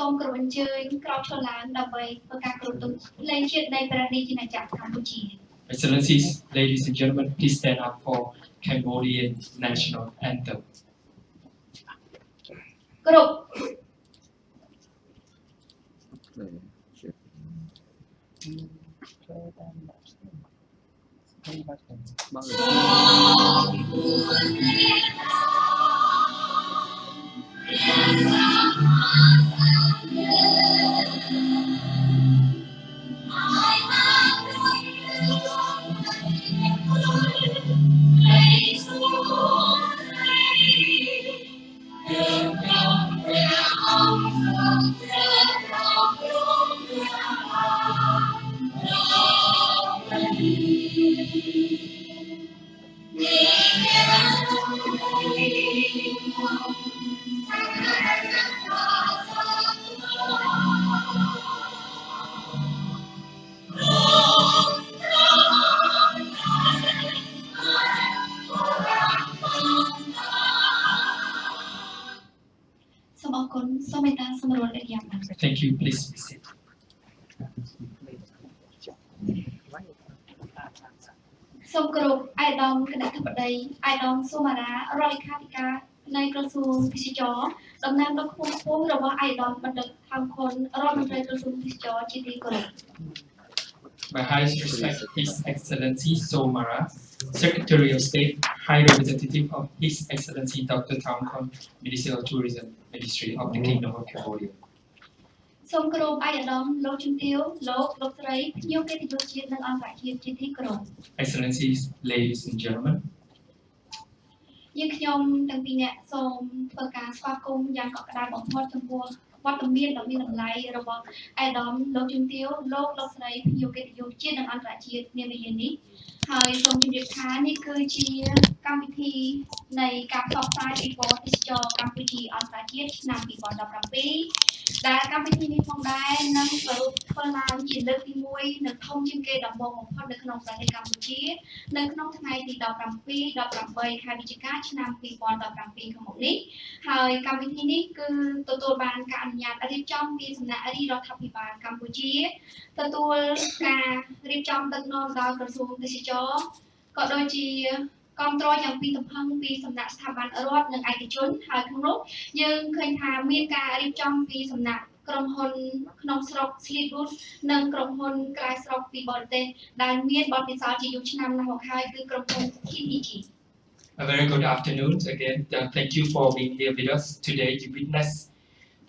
សូមគោរពអញ្ជើញក្រោកឈរឡើងដើម្បីធ្វើការគោរពទង់លេងជាតិនៃព្រះរាជាណាចក្រកម្ពុជា Excellencies, ladies and gentlemen, please stand up for Cambodian national anthem. គោរព Thank you. Please be seated. សូមគោរពអាយដាមគណៈធិបតីអាយដាមសូមារារដ្ឋលេខាធិការនៃក្រសួងទេសចរតំណាងដល់ខ្ពស់របស់អាយដាមបណ្ឌិតថៅខុនរដ្ឋមន្ត្រីក្រសួងទេសចរជាទីគោរព My highest respect, His Excellency Somara, Secretary of State, High Representative of His Excellency Dr. Thamkon, Minister of Tourism, Ministry of the Kingdom of Cambodia. សូមគោរពអាយដាមលោកជំទាវលោកស្រីភ្ញៀវកិត្តិយសជាតិនិងអន្តរជាតិជាទីគោរព Excellencies, ladies and gentlemen. យើងខ្ញុំទាំងពីរនាក់សូមធ្វើការស្វាគមន៍យ៉ាងកក់ក្ដៅបំផុតចំពោះវត្តមានដ៏មានតម្លៃរបស់អាយដាមលោកជំទាវលោកស្រីភ្ញៀវកិត្តិយសជាតិនិងអន្តរជាតិនាវេលានេះហើយសូមជម្រាបថានេះគឺជាកម្មវិធីនៃការផ្សព្វផ្សាយពីបទទេសចរកម្ពុជាអន្តរជាតិឆ្នាំ2017 ដែលកម្មវិធីនេះផងដែរនឹងប្រពៃធ្វើឡើងជាលើកទី1និងធំជាងគេដំបូងបំផុតនៅក្នុងប្រទេសកម្ពុជានៅក្នុងថ្ងៃទី17-18 ខែវិច្ឆិកាឆ្នាំ2017ខាងមុខនេះហើយកម្មវិធីនេះគឺទទួលបានការអនុញ្ញាតរៀបចំពីសំណាក់រាជរដ្ឋាភិបាលកម្ពុជាទទួលការរៀបចំដឹកនាំដោយក្រសួងទេសចរក៏ដូចជាគ្រប់គ្រងយ៉ាងពីទំហឹងពីសំណាក់ស្ថាប័នរដ្ឋនិងឯកជនហើយក្នុងនោះយើងឃើញថាមានការរៀបចំពីសំណាក់ក្រុមហ៊ុនក្នុងស្រុក Sleep Boots និងក្រុមហ៊ុនក្រៅស្រុកពីបរទេសដែលមានបទពិសោធន៍ជាយូរឆ្នាំណាស់មកហើយគឺក្រុមហ៊ុន TTG. A very good afternoon again. Thank you for being here with us today to witness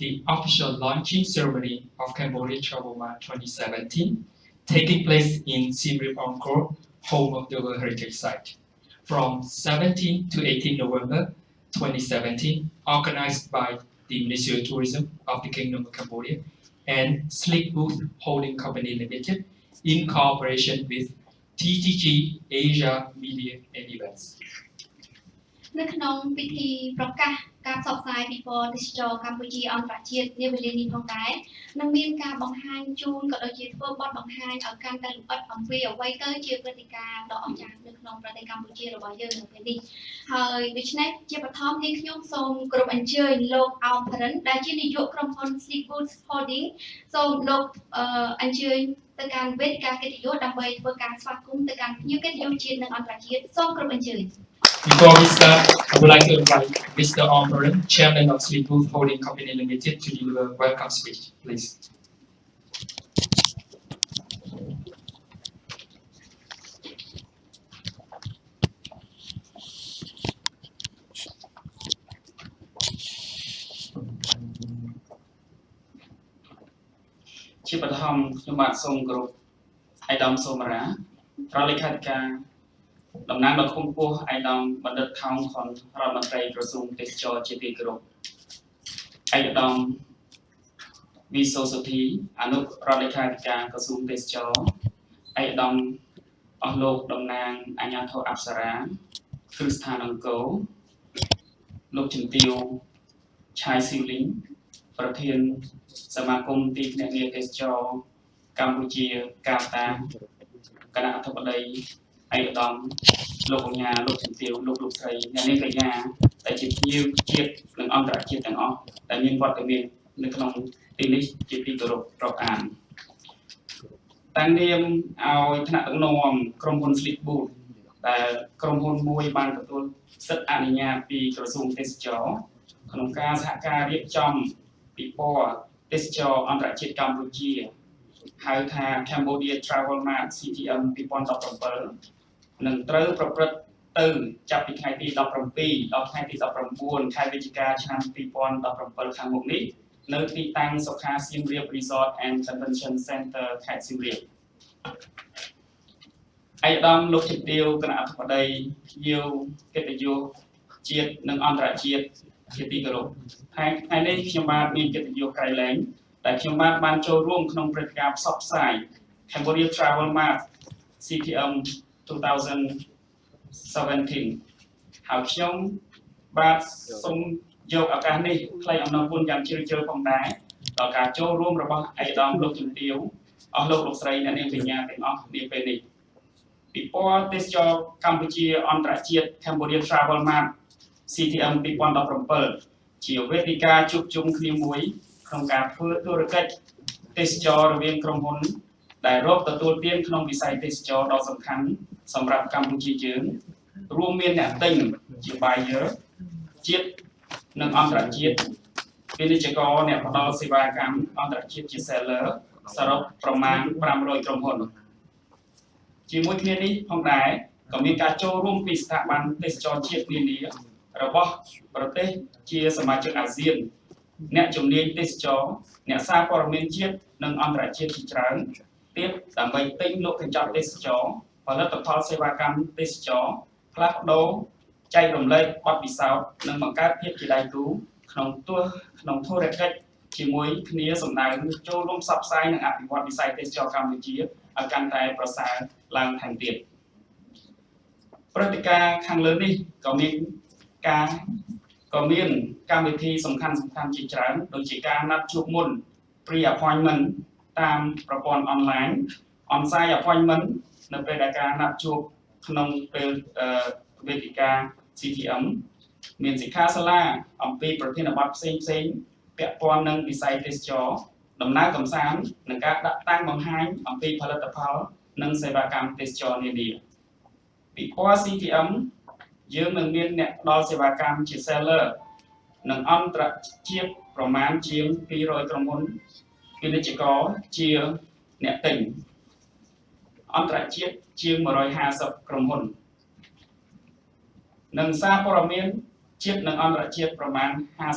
the official launching ceremony of Cambodia Travel Mart 2017 taking place in Siem Reap, home of the World Heritage Site. From 17 to 18 November 2017, organized by the Ministry of Tourism of the Kingdom of Cambodia and Sleep Booth Holding Company Limited in cooperation with TTG Asia Media and Events. នៅក្នុងពិធីប្រកាសការផ្សព្វផ្សាយពីបទទេសចរកម្ពុជាអន្តរជាតិនាវេលានេះផងដែរនឹងមានការបង្ហាញជូនក៏ដូចជាធ្វើបទបង្ហាញឲ្យកាន់តែលម្អិតអំពីអ្វីទៅជាព្រឹត្តិការណ៍ដ៏អស្ចារ្យនៅក្នុងប្រទេសកម្ពុជារបស់យើងនៅពេលនេះហើយដូច្នេះជាបឋមនាងខ្ញុំសូមគោរពអញ្ជើញលោកអោមផរិនដែលជានាយកក្រុមហ៊ុន Sleep Boots Holding សូមលោកអញ្ជើញទៅកាន់វេទិកាកិត្តិយសដើម្បីធ្វើការស្វាគមន៍ទៅកាន់ភ្ញៀវកិត្តិយសជាតិនិងអន្តរជាតិសូមគោរពអញ្ជើញ Before we start, I would like to invite Mr. Omran, Chairman of Sleep Booth Holding Company Limited, to deliver a welcome speech, please. ជាបឋមខ្ញុំបាទសូមគោរពអាយដាមសូមារារដ្ឋលេខាធិការតំណាងដល់គុំពោះអាយដាមបណ្ឌិតថោងខុនរដ្ឋមន្ត្រីក្រសួងទេសចរជាទីគោរពអាយដាមវិសុសុធីអនុរដ្ឋលេខាធិការក្រសួងទេសចរអាយដាមអស់លោកតំណាងអាជ្ញាធរអប្សរាគ្រឹះស្ថានអង្គរលោកជំទាវឆាយស៊ីវលីងប្រធានសមាគមទីភ្នាក់ងារទេសចរកម្ពុជាកាតាគណៈអធិបតីឯកឧត្តមលោកអញ្ញាលោកជំទាវលោកស្រីអ្នកនាងកញ្ញាដែលជាភ្ញៀវជាតិនិងអន្តរជាតិទាំងអស់ដែលមានវត្តមាន នៅក្នុងទីនេះជាទីគោរពរាប់អានតាំងនាមឲ្យថ្នាក់ដឹកនាំក្រុមហ៊ុន Sleep Boot ដែលក្រុមហ៊ុនមួយបានទទួលសិទ្ធិអនុញ្ញាតពីក្រសួងទេសចរក្នុងការសហការរៀបចំពិព័រណ៍ទេសចរអន្តរជាតិកម្ពុជាហៅថា Cambodia Travel Mart CTM 2017នឹងត្រូវប្រព្រឹត្តទៅចាប់ពីថ្ងៃទី17ដល់ថ្ងៃទី19ខែវិច្ឆិកាឆ្នាំ2017ខាងមុខនេះនៅទីតាំងសុខា Siem Reap Resort and Convention Center ខេត្តសៀមរាបឯកឧត្តមលោកជំទាវគណៈអធិបតីភ្ញៀវកិត្តិយសជាតិនិងអន្តរជាតិជាទីគោរពថ្ងៃនេះខ្ញុំបាទមានកិត្តិយសក្រៃលែងដែលខ្ញុំបាទបានចូលរួមក្នុងព្រឹត្តិការណ៍ផ្សព្វផ្សាយ Cambodia Travel Mart CTM 2017 ហើយខ្ញុំបាទសូមយកឱកាសនេះថ្លែងអំណរគុណយ៉ាងជ្រាលជ្រៅផងដែរដល់ការចូលរួមរបស់ឯកឧត្តមលោកជំទាវអស់លោកស្រីអ្នកនាងកញ្ញាទាំងអស់នាពេលនេះពិព័រណ៍ទេសចរកម្ពុជាអន្តរជាតិ Cambodia Travel Mart CTM 2017ជាវេទិកាជួបជុំគ្នាមួយក្នុងការធ្វើธุរកិច្ចទេសចររវាងក្រុមហ៊ុនដែលរកទទួលទានក្នុងវិស័យទេសចរដ៏សំខាន់សម្រាប់កម្ពុជាយើងរួមមានអ្នកទិញជា buyer ជាតិនិងអន្តរជាតិពាណិជ្ជករអ្នកផ្ដល់សេវាកម្មអន្តរជាតិជា seller សរុបប្រមាណ500ក្រុមហ៊ុនជាមួយគ្នានេះផងដែរក៏មានការចូលរួមពីស្ថាប័នទេសចរជាតិនានារបស់ប្រទេសជាសមាជិកអាស៊ានអ្នកជំនាញទេសចរអ្នកសារព័ត៌មានជាតិនិងអន្តរជាតិជាច្រើនទៀតដើម្បីទិញលក់កញ្ចប់ទេសចរផលិតផលសេវាកម្មទេសចរផ្លាស់ប្ដូរចែករំលែកបទពិសោធន៍និងបង្កើតភាពជាដៃគូក្នុងធុរកិច្ចជាមួយគ្នាសម្ដៅចូលរួមផ្សព្វផ្សាយនិងអភិវឌ្ឍវិស័យទេសចរកម្ពុជាឲ្យកាន់តែប្រសើរឡើងថែមទៀតព្រឹត្តិការណ៍ខាងលើនេះក៏មានកម្មវិធីសំខាន់ជាច្រើនដូចជាការណាត់ជួបមុន pre appointment តាមប្រព័ន្ធអនឡាញ on-site appointment នៅពេលដែលការណាត់ជួបក្នុងពេលវេទិកា CTM មានសិក្ខាសាលាអំពីប្រធានបទផ្សេងពាក់ព័ន្ធនឹងវិស័យទេសចរដំណើរកម្សាន្តនិងការដាក់តាំងបង្ហាញអំពីផលិតផលនិងសេវាកម្មទេសចរនានាពិព័រណ៍ CTM យើងនឹងមានអ្នកផ្ដល់សេវាកម្មជា seller និងអន្តរជាតិប្រមាណជាង200ក្រុមហ៊ុនពាណិជ្ជករជាអ្នកទិញអន្តរជាតិជាង150ក្រុមហ៊ុននិងសារព័ត៌មានជាតិនិងអន្តរជាតិប្រមាណ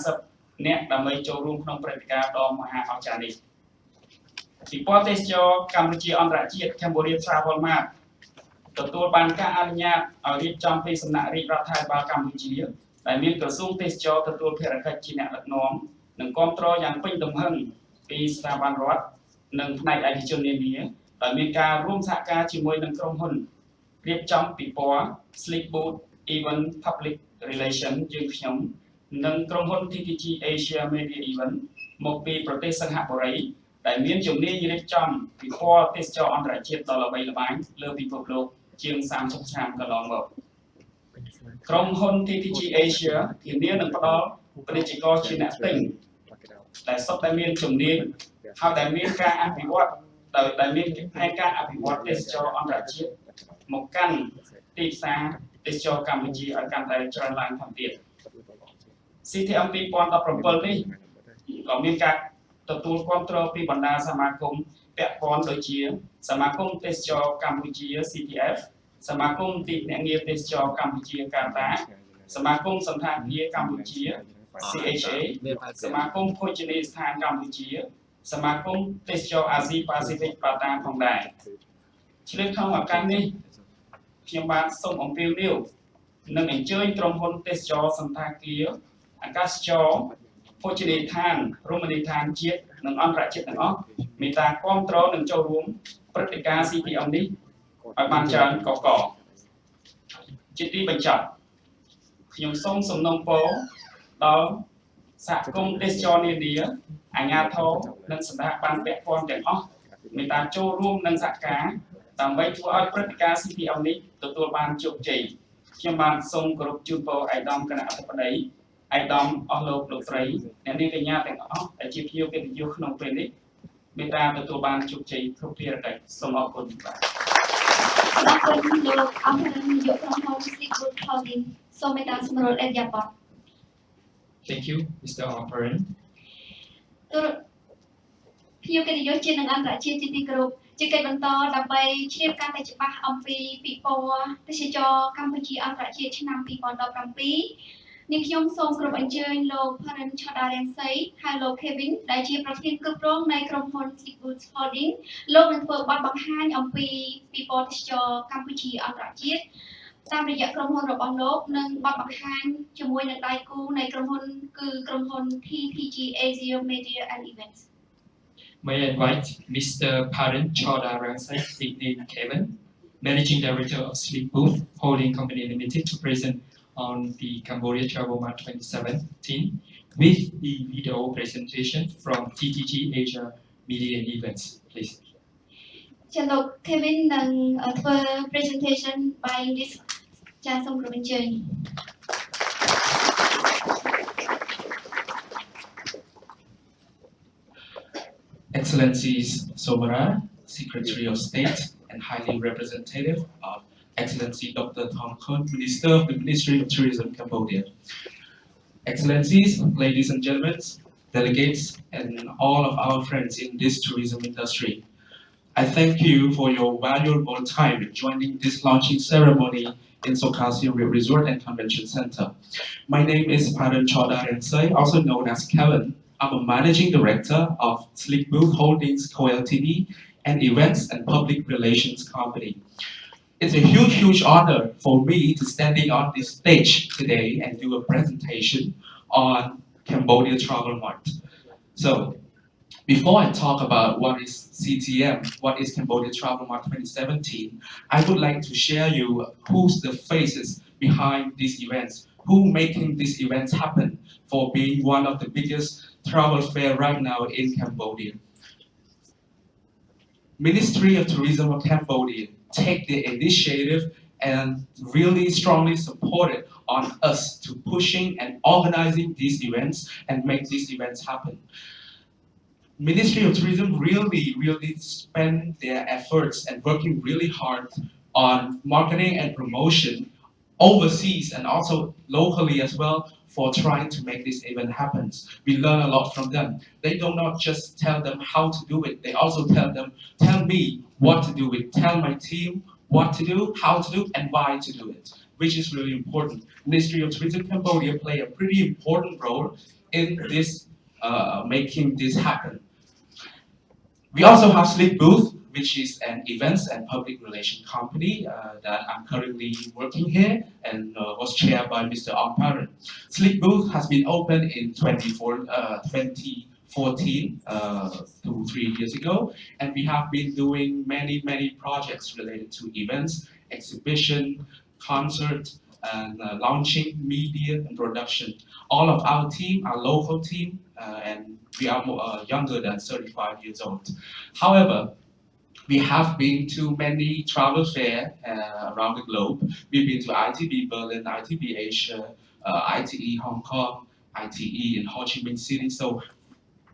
50អ្នកដើម្បីចូលរួមក្នុងព្រឹត្តិការណ៍ដ៏មហាអស្ចារ្យនេះពិព័រណ៍ទេសចរកម្ពុជាអន្តរជាតិ Cambodia Travel Mart ទទួលបានការអនុញ្ញាតឲ្យរៀបចំពីសំណាក់រាជរដ្ឋាភិបាលកម្ពុជាដែលមានក្រសួងទេសចរទទួលភារកិច្ចជាអ្នកដឹកនាំនិងគាំទ្រយ៉ាងពេញទំហឹងពីស្ថាប័នរដ្ឋនិងផ្នែកឯកជននានាដែលមានការរួមសហការជាមួយនឹងក្រុមហ៊ុនរៀបចំពិព័រណ៍ Sleep Boot Event Public Relation យើងខ្ញុំនិងក្រុមហ៊ុន TTG Asia Media Event មកពីប្រទេសសិង្ហបុរីដែលមានជំនាញរៀបចំពិព័រណ៍ទេសចរអន្តរជាតិដ៏ល្បីល្បាញលើពិភពលោកជាង30ឆ្នាំកន្លងមកក្រុមហ៊ុន TTG Asia ធានានឹងផ្ដល់ពាណិជ្ជករជាអ្នកទិញដែលសុទ្ធតែមានជំនាញហើយដែលមានការអភិវឌ្ឍដែលមានផែនការអភិវឌ្ឍទេសចរអន្តរជាតិមកកាន់ទីផ្សារទេសចរកម្ពុជាឲ្យកាន់តែច្រើនឡើងថែមទៀត CTM 2017នេះក៏មានការទទួលគាំទ្រពីបណ្ដាសមាគមពាក់ព័ន្ធដូចជាសមាគមទេសចរកម្ពុជា CTF សមាគមទីភ្នាក់ងារទេសចរកម្ពុជាកាតាសមាគមសន្តាគារកម្ពុជា CHA សមាគមភោជនីយដ្ឋានកម្ពុជាសមាគមទេសចរអាស៊ីប៉ាស៊ីហ្វិកបាតាផងដែរឆ្លៀតក្នុងឱកាសនេះខ្ញុំបាទសូមអំពាវនាវនិងអញ្ជើញក្រុមហ៊ុនទេសចរសន្តាគារអាកាសចរភោជនីយដ្ឋានរមណីយដ្ឋានជាតិនិងអន្តរជាតិទាំងអស់មេត្តាគាំទ្រនិងចូលរួមព្រឹត្តិការណ៍ CTM នេះឲ្យបានច្រើនកកជាទីបញ្ចប់ខ្ញុំសូមសំណូមពរដល់សហគមន៍ទេសចរនានាអាជ្ញាធរនិងស្ថាប័នពាក់ព័ន្ធទាំងអស់មេត្តាចូលរួមនិងសហការដើម្បីធ្វើឲ្យព្រឹត្តិការណ៍ CTM នេះទទួលបានជោគជ័យខ្ញុំបានសូមគោរពជូនពរឯកឧត្តមគណៈអធិបតី អាយដាមអស់លោកលោកស្រីអ្នកនាងកញ្ញាទាំងអស់ដែលជាភ្ញៀវកិត្តិយសក្នុងពេលនេះមេត្តាទទួលបានជោគជ័យគ្រប់ភារកិច្ចសូមអរគុណបាទ អរគុណលោកអរគុណនាយកក្រុមហ៊ុន Sleep Good Holding សូមមេត្តាសម្រួលអេយ៉ាបត Thank you, Mr. Operan. ទូរភ្ញៀវកិត្តិយសជាតិនិងអន្តរជាតិជាទីគោរពជាកិច្ចបន្តដើម្បីជ្រាបកាន់តែច្បាស់អំពីពិព័រណ៍ទេសចរណ៍កម្ពុជាអន្តរជាតិឆ្នាំ2017នាងខ្ញុំសូមគោរពអញ្ជើញលោក Pharan Chodarengsay ហើយលោក Kevin ដែលជាប្រធានគ្រប់គ្រងនៃក្រុមហ៊ុន Sleep Good Holding លោកនឹងធ្វើបទបង្ហាញអំពីពិព័រណ៍ទេសចរណ៍កម្ពុជាអន្តរជាតិតាមរយៈក្រុមហ៊ុនរបស់លោកនិងបទបង្ហាញជាមួយនឹងដៃគូនៃក្រុមហ៊ុនគឺក្រុមហ៊ុន TTG Asia Media and Events. May I invite Mr. Pharan Chodarengsay, nicknamed Kevin, Managing Director of Sleep Booth Holding Company Limited, to present on the Cambodia Travel Mart 2017 with the video presentation from TTG Asia Media and Events, please. ចាលោក Kevin នឹងធ្វើ presentation by English ចាសូមគោរពអញ្ជើញ Excellencies Sobara, Secretary of State and highly representative of Excellency Dr. Thong Khun, Minister of the Ministry of Tourism, Cambodia. Excellencies, ladies and gentlemen, delegates, and all of our friends in this tourism industry. I thank you for your valuable time in joining this launching ceremony in Soka Siem Reap Resort and Convention Center. My name is Pharan Chodarengsay, also known as Kevin. I'm a managing director of Sleep Booth Holdings Co Ltd, an events and public relations company. It's a huge honor for me to standing on this stage today and do a presentation on Cambodia Travel Mart. So, before I talk about what is CTM, what is Cambodia Travel Mart 2017, I would like to share you who's the faces behind these events, who making these events happen for being one of the biggest travel fair right now in Cambodia. Ministry of Tourism of Cambodia take the initiative and really strongly supported on us to pushing and organizing these events and make these events happen. Ministry of Tourism really spend their efforts and working really hard on marketing and promotion overseas and also locally as well for trying to make this event happen. We learn a lot from them. They do not just tell them how to do it, they also tell me what to do it, tell my team what to do, how to do, and why to do it, which is really important. Ministry of Tourism Cambodia play a pretty important role in this making this happen. We also have Sleep Booth, which is an events and public relation company that I'm currently working here and was chaired by Mr. Ong Pharan. Sleep Booth has been open in 2014, 2-3 years ago, and we have been doing many projects related to events, exhibition, concert, and launching, media, and production. All of our team, our local team, and we are younger than 35 years old. However, we have been to many travel fairs around the globe. We've been to ITB Berlin, ITB Asia, ITE Hong Kong, ITE in Ho Chi Minh City. So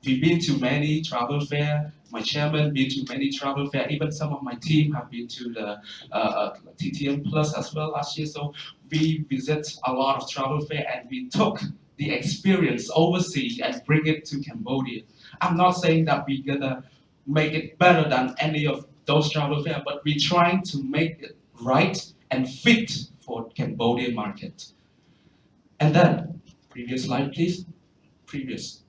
we've been to many travel fairs. My chairman been to many travel fairs. Even some of my team have been to the TTM Plus as well last year. So we visit a lot of travel fairs and we took the experience overseas and bring it to Cambodia. I'm not saying that we're gonna make it better than any of those travel fairs, but we're trying to make it right and fit for Cambodian market. And then, previous slide, please. Previous.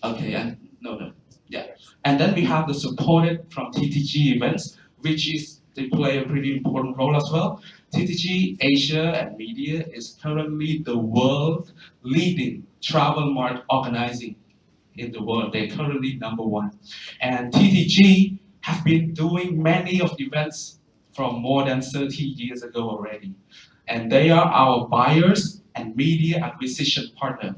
Okay, and no, yeah. And then we have the supported from TTG events, which is they play a pretty important role as well. TTG Asia and Media is currently the world leading travel mart organizing in the world. They're currently #1. And TTG have been doing many of events from more than 30 years ago already. And they are our buyers and media acquisition partner.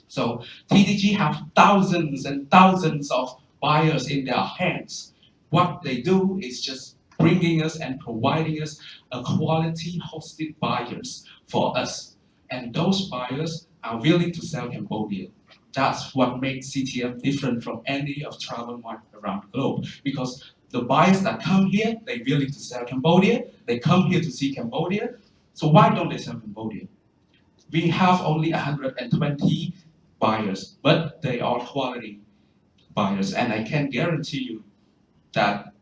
So TTG have thousands and thousands of buyers in their hands. What they do is just bringing us and providing us a quality hosted buyers for us. And those buyers are willing to sell Cambodia. That's what makes CTM different from any of travel market around the globe. Because the buyers that come here, they're willing to sell Cambodia. They come here to see Cambodia. So why don't they sell Cambodia? We have only 120 buyers, but they are quality buyers, and I can guarantee you that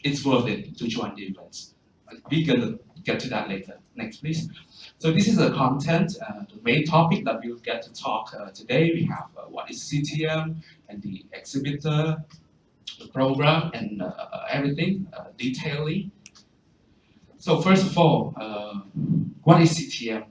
it's worth it to join the events. We're gonna get to that later. Next, please. So this is the content, the main topic that we'll get to talk today. We have what is CTM and the exhibitor, the program, and everything detailing. So first of all, what is CTM?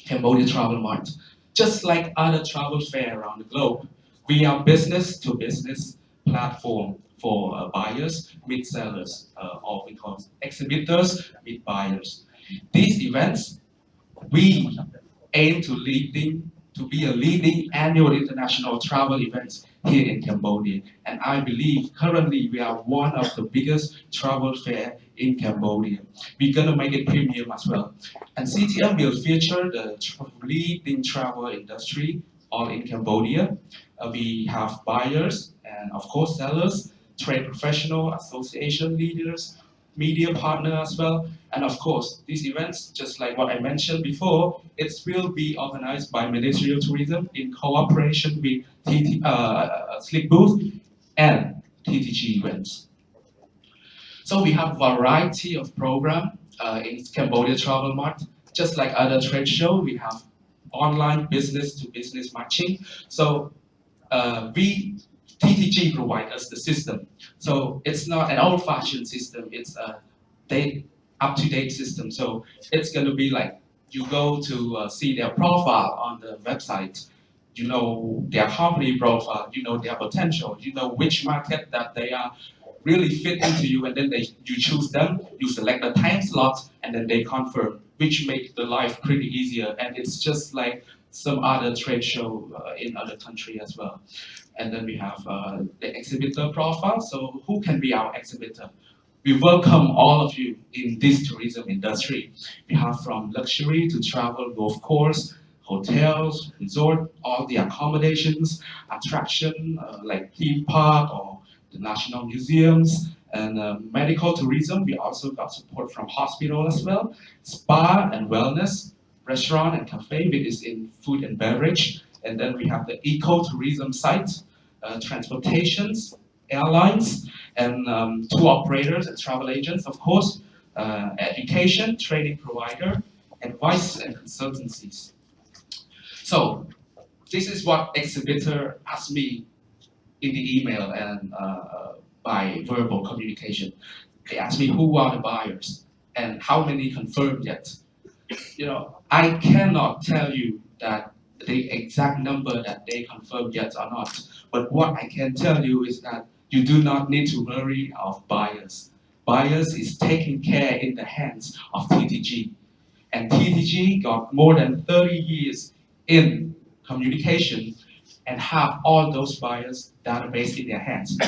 Cambodia Travel Mart. Just like other travel fair around the globe, we are business to business platform for buyers, meet sellers, or we call exhibitors, meet buyers. These events, we aim to be a leading annual international travel events here in Cambodia. And I believe currently we are one of the biggest travel fair in Cambodia. We're gonna make it premium as well. And CTM will feature the leading travel industry all in Cambodia. We have buyers and of course sellers, trade professional, association leaders, media partner as well. And of course, these events, just like what I mentioned before, it will be organized by Ministry of Tourism in cooperation with Slick Booth and TTG Events. So we have variety of program in Cambodia Travel Mart. Just like other trade show, we have online business to business matching. So we TTG provide us the system. So it's not an old-fashioned system. It's a up-to-date system. So it's going to be like you go to see their profile on the website. You know their company profile. You know their potential. You know which market that they are really fit into you, and then you choose them. You select the time slot, and then they confirm, which makes the life pretty easier. And it's just like some other trade show in other country as well. And then we have the exhibitor profile. So who can be our exhibitor? We welcome all of you in this tourism industry. We have from luxury to travel, golf course, hotels, resort, all the accommodations, attraction like theme park or the national museums, and medical tourism. We also got support from hospital as well, spa and wellness, restaurant and cafe, which is in food and beverage. And then we have the eco-tourism site, transportations, airlines, and tour operators and travel agents, of course, education, training provider, advice and consultancies. So this is what exhibitor asked me in the email and by verbal communication. They asked me who are the buyers and how many confirmed yet. You know, I cannot tell you that the exact number that they confirmed yet or not. But what I can tell you is that you do not need to worry of buyers. Buyers is taken care in the hands of TTG. And TTG got more than 30 years in communication and have all those buyers database in their hands.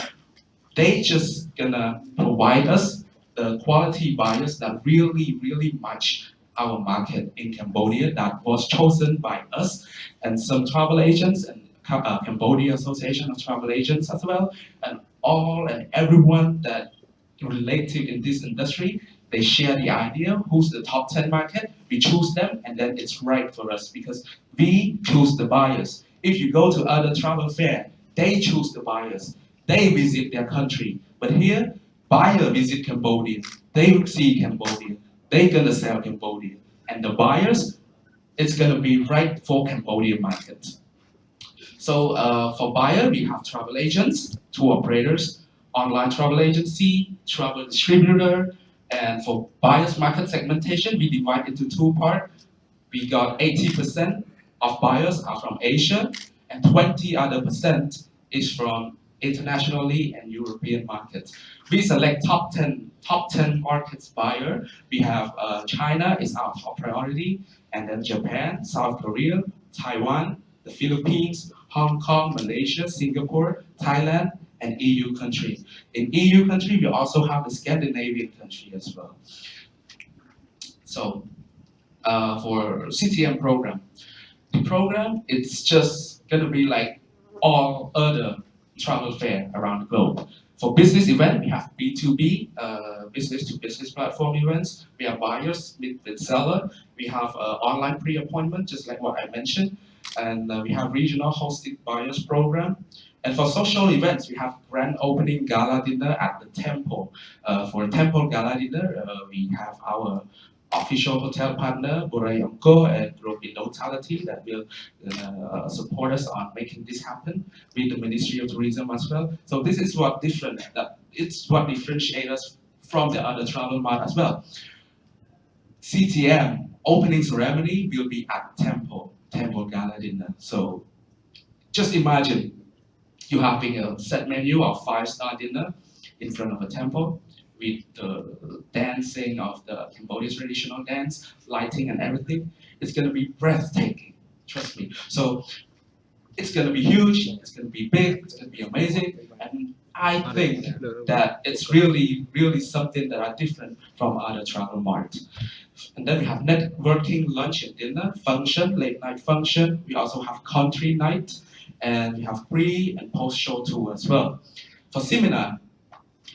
They just gonna provide us the quality buyers that really match our market in Cambodia that was chosen by us and some travel agents and Cambodia Association of Travel Agents as well, and all and everyone that related in this industry. They share the idea who's the top 10 market, we choose them, and then it's right for us because we choose the buyers. If you go to other travel fair, they choose the buyers. They visit their country. But here, buyer visit Cambodia. They see Cambodia. They gonna sell Cambodia. And the buyers, it's gonna be right for Cambodia market. So for buyer, we have travel agents, tour operators, online travel agency, travel distributor, and for buyers market segmentation, we divide into two parts. We got 80% of buyers are from Asia, and 20 other percent is from internationally and European markets. We select top 10 markets buyer. We have China is our top priority, and then Japan, South Korea, Taiwan, the Philippines, Hong Kong, Malaysia, Singapore, Thailand, and EU countries. In EU country, we also have the Scandinavian country as well. So for CTM program, the program, it's just gonna be like all other travel fair around the globe. For business event, we have B2B, business to business platform events. We have buyers with seller. We have online pre-appointment, just like what I mentioned. And we have regional hosted buyers program. And for social events, we have grand opening gala dinner at the temple. For temple gala dinner, we have our official hotel partner, Borayamko and Group in Totality, that will support us on making this happen with the Ministry of Tourism as well. So this is what different, that it's what differentiates us from the other travel mart as well. CTM opening ceremony will be at Temple Gala Dinner. So just imagine you having a set menu of 5-star dinner in front of a temple with the dancing of the Cambodian traditional dance, lighting and everything. It's gonna be breathtaking, trust me. So it's gonna be huge, it's gonna be big, it's gonna be amazing, and I think that it's really, really something that are different from other travel marts. And then we have networking lunch and dinner function, late night function. We also have country night, and we have pre and post show tour as well. For seminar,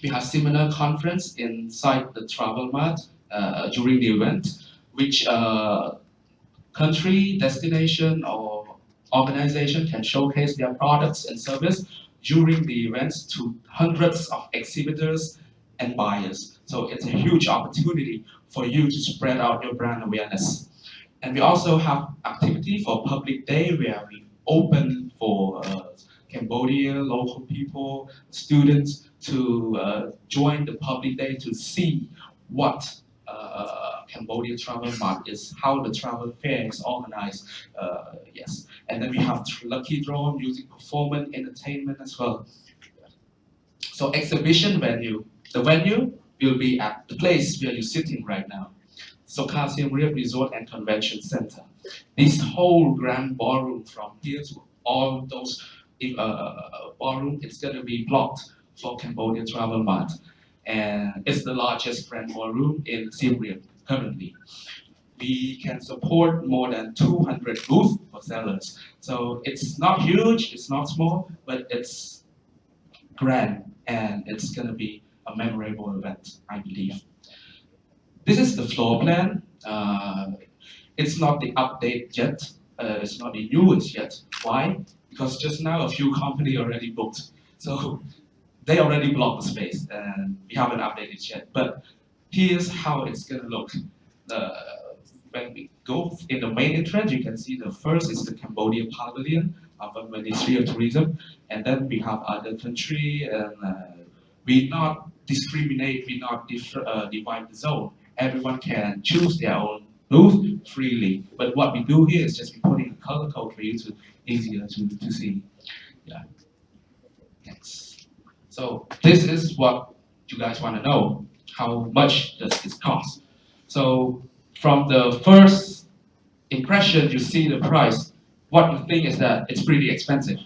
we have seminar conference inside the travel mart during the event, which country, destination, or organization can showcase their products and service during the events to hundreds of exhibitors and buyers. So it's a huge opportunity for you to spread out your brand awareness. And we also have activity for public day where we open for Cambodia, local people, students to join the public day to see what Cambodia Travel Mart is, how the travel fair is organized. Yes, and then we have lucky draw, music performance, entertainment as well. So exhibition venue, the venue will be at the place where you're sitting right now. So Siem Reap Resort and Convention Center. This whole grand ballroom from here to all those ballroom, it's going to be blocked for Cambodia Travel Mart. And it's the largest grand ballroom in Siem Reap currently. We can support more than 200 booths for sellers. So it's not huge, it's not small, but it's grand and it's going to be a memorable event, I believe. This is the floor plan. It's not the update yet. It's not the newest yet. Why? Because just now a few companies already booked. So they already blocked the space and we haven't updated yet. But here's how it's gonna look. When we go in the main entrance, you can see the first is the Cambodia Pavilion of the Ministry of Tourism. And then we have other country and we not discriminate, we not divide the zone. Everyone can choose their own booth freely. But what we do here is just we put in a color code for you to easier to see. Yeah. Next. So this is what you guys want to know. How much does this cost? So from the first impression, you see the price. What you think is that it's pretty expensive.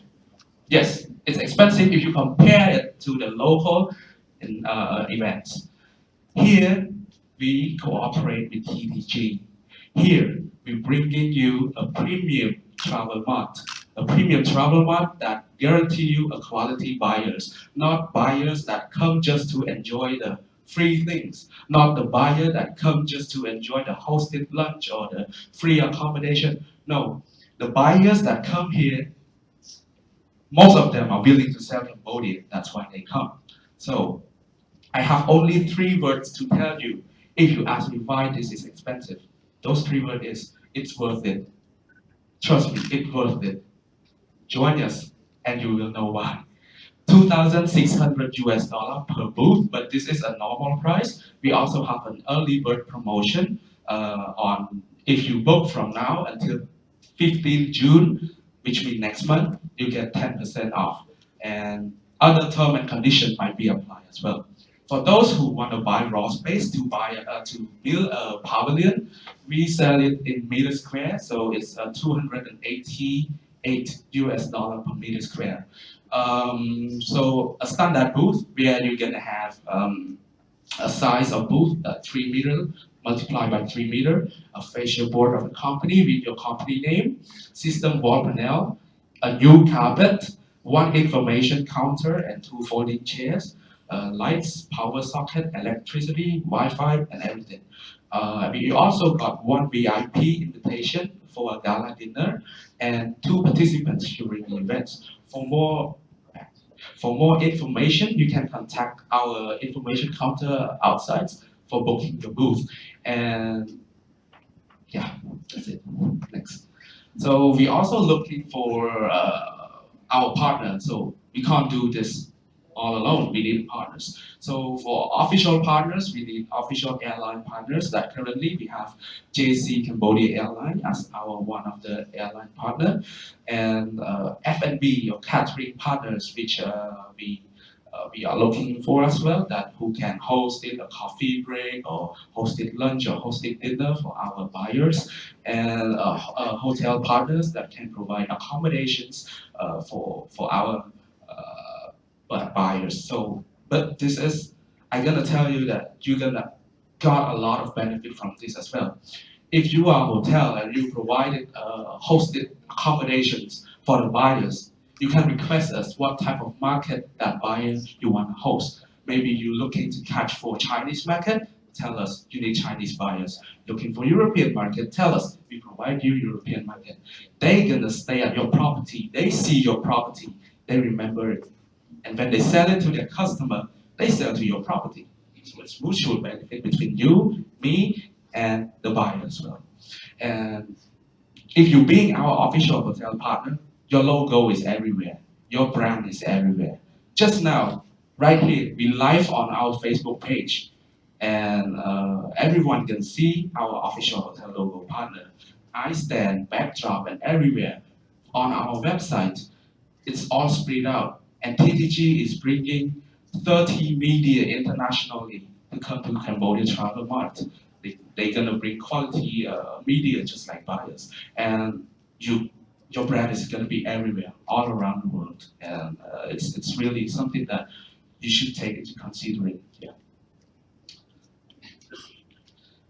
Yes, it's expensive if you compare it to the local events. Here, we cooperate with TDG. Here, we're bringing you a premium travel mart. A premium travel mart that guarantee you a quality buyers, not buyers that come just to enjoy the free things, not the buyer that come just to enjoy the hosted lunch or the free accommodation. No, the buyers that come here, most of them are willing to sell Cambodia. That's why they come. So I have only 3 words to tell you. If you ask me why this is expensive, those 3 words is it's worth it. Trust me, it's worth it. Join us and you will know why. 2,600 US dollar per booth, but this is a normal price. We also have an early bird promotion on if you book from now until 15 June, which means next month, you get 10% off. And other term and condition might be applied as well. For those who want to buy raw space to build a pavilion, we sell it in meter square, so it's 288 US dollar per meter square. So a standard booth where you're gonna have a size of booth, 3 meter multiplied by 3 meter, a facial board of the company with your company name, system wall panel, a new carpet, one information counter and two folding chairs, lights, power socket, electricity, Wi-Fi, and everything. We also got one VIP invitation for a gala dinner and two participants during the events. For more information, you can contact our information counter outside for booking your booth. And yeah, that's it. Next. So we also looking for our partner. So we can't do this all alone. We need partners. So for official partners, we need official airline partners. That currently we have JC Cambodia Airline as our one of the airline partner, and F&B or catering partners, which we are looking for as well, that who can host it a coffee break or host it lunch or host it dinner for our buyers, and hotel partners that can provide accommodations for our buyers. So, but this is, I'm gonna tell you that you're gonna got a lot of benefit from this as well. If you are a hotel and you provided hosted accommodations for the buyers, you can request us what type of market that buyer you want to host. Maybe you're looking to catch for Chinese market, tell us you need Chinese buyers. Looking for European market, tell us we provide you European market. They gonna stay at your property, they see your property, they remember it. And when they sell it to their customer, they sell to your property. So it's mutual benefit between you, me, and the buyer as well. And if you being our official hotel partner, your logo is everywhere. Your brand is everywhere. Just now, right here, we live on our Facebook page, and everyone can see our official hotel logo partner. I stand, backdrop, and everywhere on our website. It's all spread out, and TTG is bringing 30 media internationally to come to Cambodia Travel Mart. They're gonna bring quality media just like buyers, and your brand is gonna be everywhere, all around the world, and it's really something that you should take into consideration. Yeah.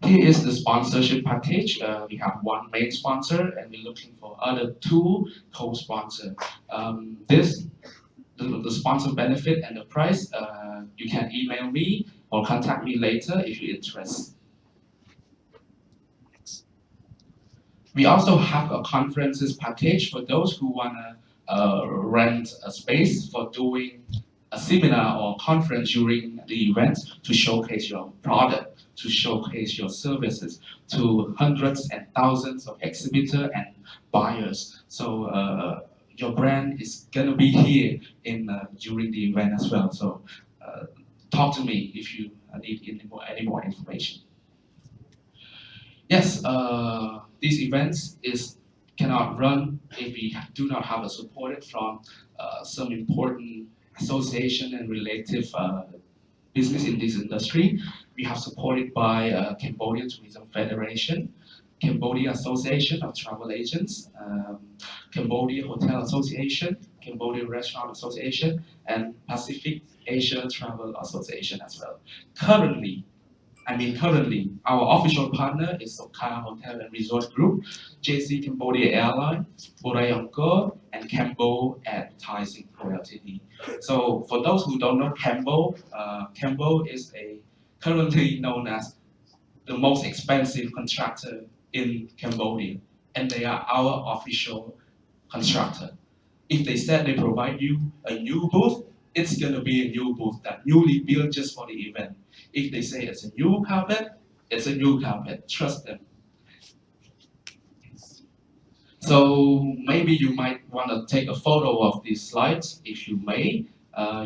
Here is the sponsorship package. We have one main sponsor, and we're looking for other two co-sponsors. This the sponsor benefit and the price, you can email me or contact me later if you're interested. We also have a conferences package for those who want to rent a space for doing a seminar or conference during the event to showcase your product, to showcase your services to hundreds and thousands of exhibitors and buyers. So your brand is gonna be here in during the event as well. So talk to me if you need any more information. Yes, these events cannot run if we do not have a support from some important association and relative business in this industry. We have supported by Cambodia Tourism Federation, Cambodia Association of Travel Agents, Cambodia Hotel Association, Cambodia Restaurant Association, and Pacific Asia Travel Association as well. Currently, our official partner is Sokha Hotel and Resort Group, JC Cambodia Airline, Borayangko, and Cambo Advertising Co. Ltd. So for those who don't know Cambo is currently known as the most expensive contractor in Cambodia, and they are our official constructor. If they said they provide you a new booth, it's gonna be a new booth that newly built just for the event. If they say it's a new carpet, it's a new carpet. Trust them. So maybe you might want to take a photo of these slides. If you may,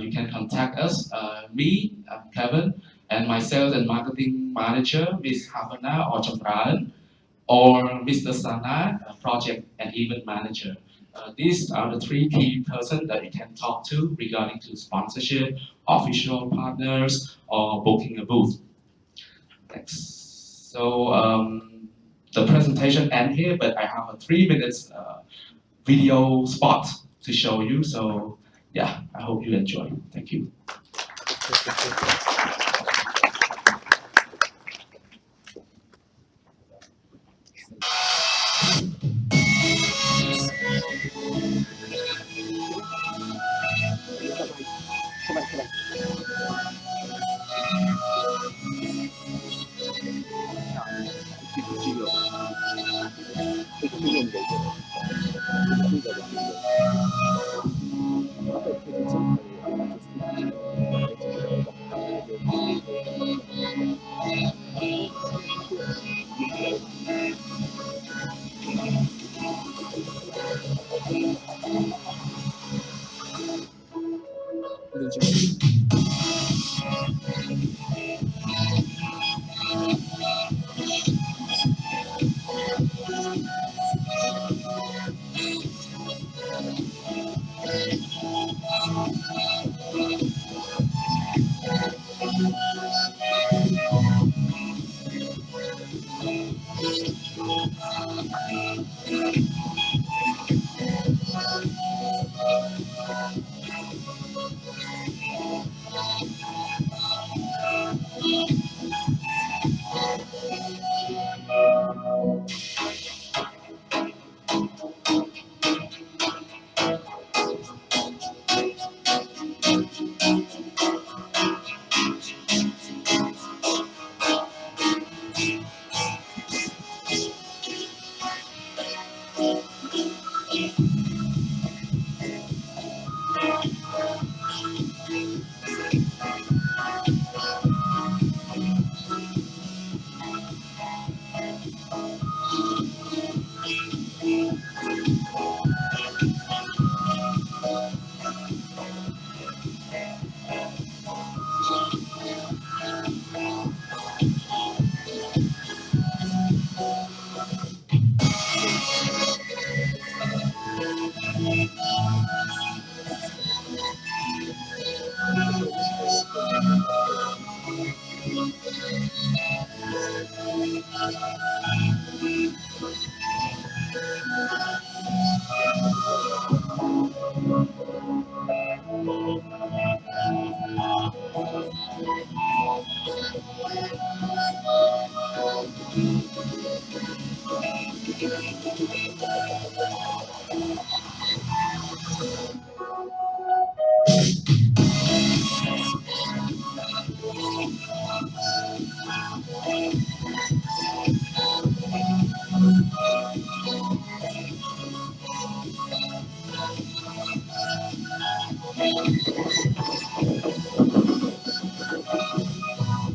you can contact us, me, Kevin, and my sales and marketing manager, Ms. Havana or Chamran, or Mr. Sana, project and event manager. These are the three key persons that you can talk to regarding to sponsorship, official partners, or booking a booth. Next. So the presentation ends here, but I have a 3 minutes video spot to show you. So yeah, I hope you enjoy. Thank you.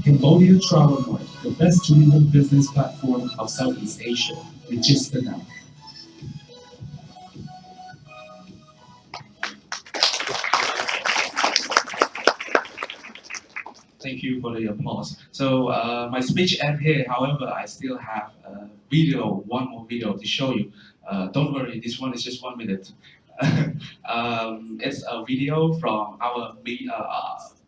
Cambodia Travel Mart, the best tourism business platform of Southeast Asia. Register now. Thank you for the applause. So my speech ends here. However, I still have a video, one more video to show you. Don't worry, this one is just 1 minute. It's a video from our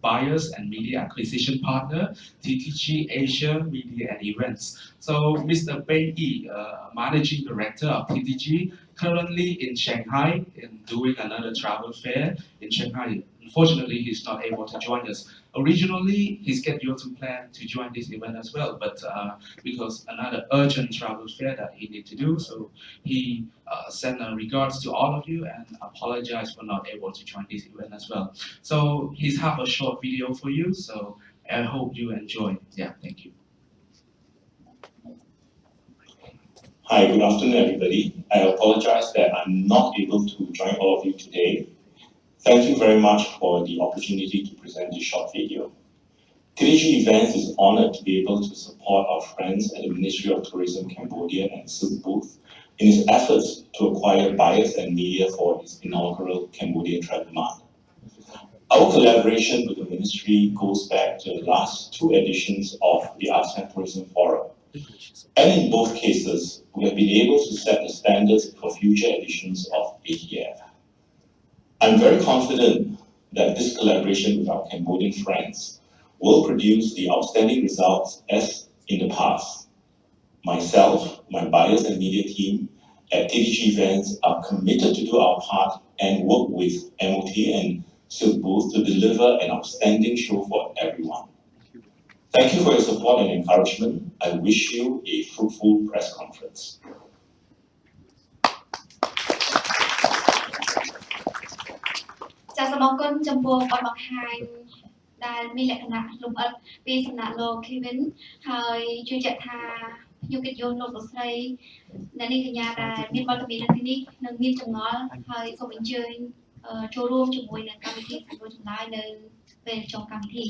buyers and media acquisition partner, TTG Asia Media and Events. So Mr. Pei Yi, Managing Director of TTG, currently in Shanghai in doing another travel fair in Shanghai. Unfortunately, he's not able to join us. Originally, he scheduled to plan to join this event as well, but because another urgent travel fair that he need to do, so he sent regards to all of you and apologize for not able to join this event as well. So he's have a short video for you, so I hope you enjoy. Yeah, thank you. Hi, good afternoon, everybody. I apologize that I'm not able to join all of you today. Thank you very much for the opportunity to present this short video. TTG Events is honored to be able to support our friends at the Ministry of Tourism Cambodia and Silk Booth in its efforts to acquire buyers and media for its inaugural Cambodia Travel Mart. Our collaboration with the Ministry goes back to the last 2 editions of the ASEAN Tourism Forum. And in both cases, we have been able to set the standards for future editions of ATF. I'm very confident that this collaboration with our Cambodian friends will produce the outstanding results as in the past. Myself, my buyers and media team at TTG Events are committed to do our part and work with MOT and Silk Booth to deliver an outstanding show for everyone. Thank you for your support and encouragement. I wish you a fruitful press conference. ចាសសូមអរគុណចំពោះបទបង្ហាញដែលមានលក្ខណៈលម្អិតពីសំណាក់លោក Kevin ហើយជឿជាក់ថាភ្ញៀវកិត្តិយសលោកលោកស្រីអ្នកនាងកញ្ញាដែលមានវត្តមាននៅទីនេះនឹងមានចម្ងល់ហើយសូមអញ្ជើញចូលរួមជាមួយនឹងកម្មវិធីសួរចម្លើយនៅពេលចុងកម្មវិធី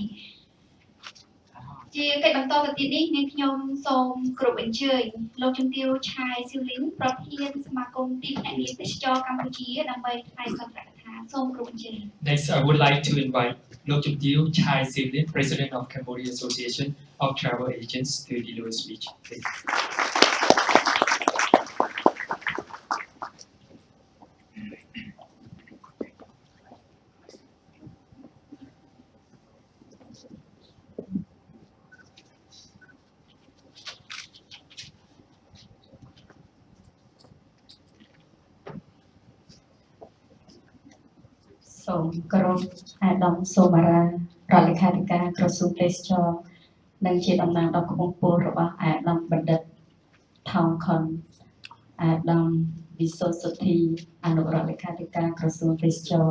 ជាកិច្ចបន្តទៅទៀតនេះនាងខ្ញុំសូមគោរពអញ្ជើញលោកជំទាវឆាយស៊ីវលីនប្រធានសមាគមទីភ្នាក់ងារទេសចរកម្ពុជាដើម្បីថ្លែងសន្ទរកថាសូមគោរពអញ្ជើញ Next, I would like to invite Lok Chumtieu Chai Sivlin, President of Cambodia Association of Travel Agents, to deliver a speech. Please. គោរពអាដាមសូមារារដ្ឋលេខាធិការក្រសួងទេសចរនិងជាតំណាងដ៏ខ្ពង់ខ្ពស់របស់អាដាមបណ្ឌិតថោងខុនអាដាមវិសុទ្ធសុធីអនុរដ្ឋលេខាធិការក្រសួងទេសចរ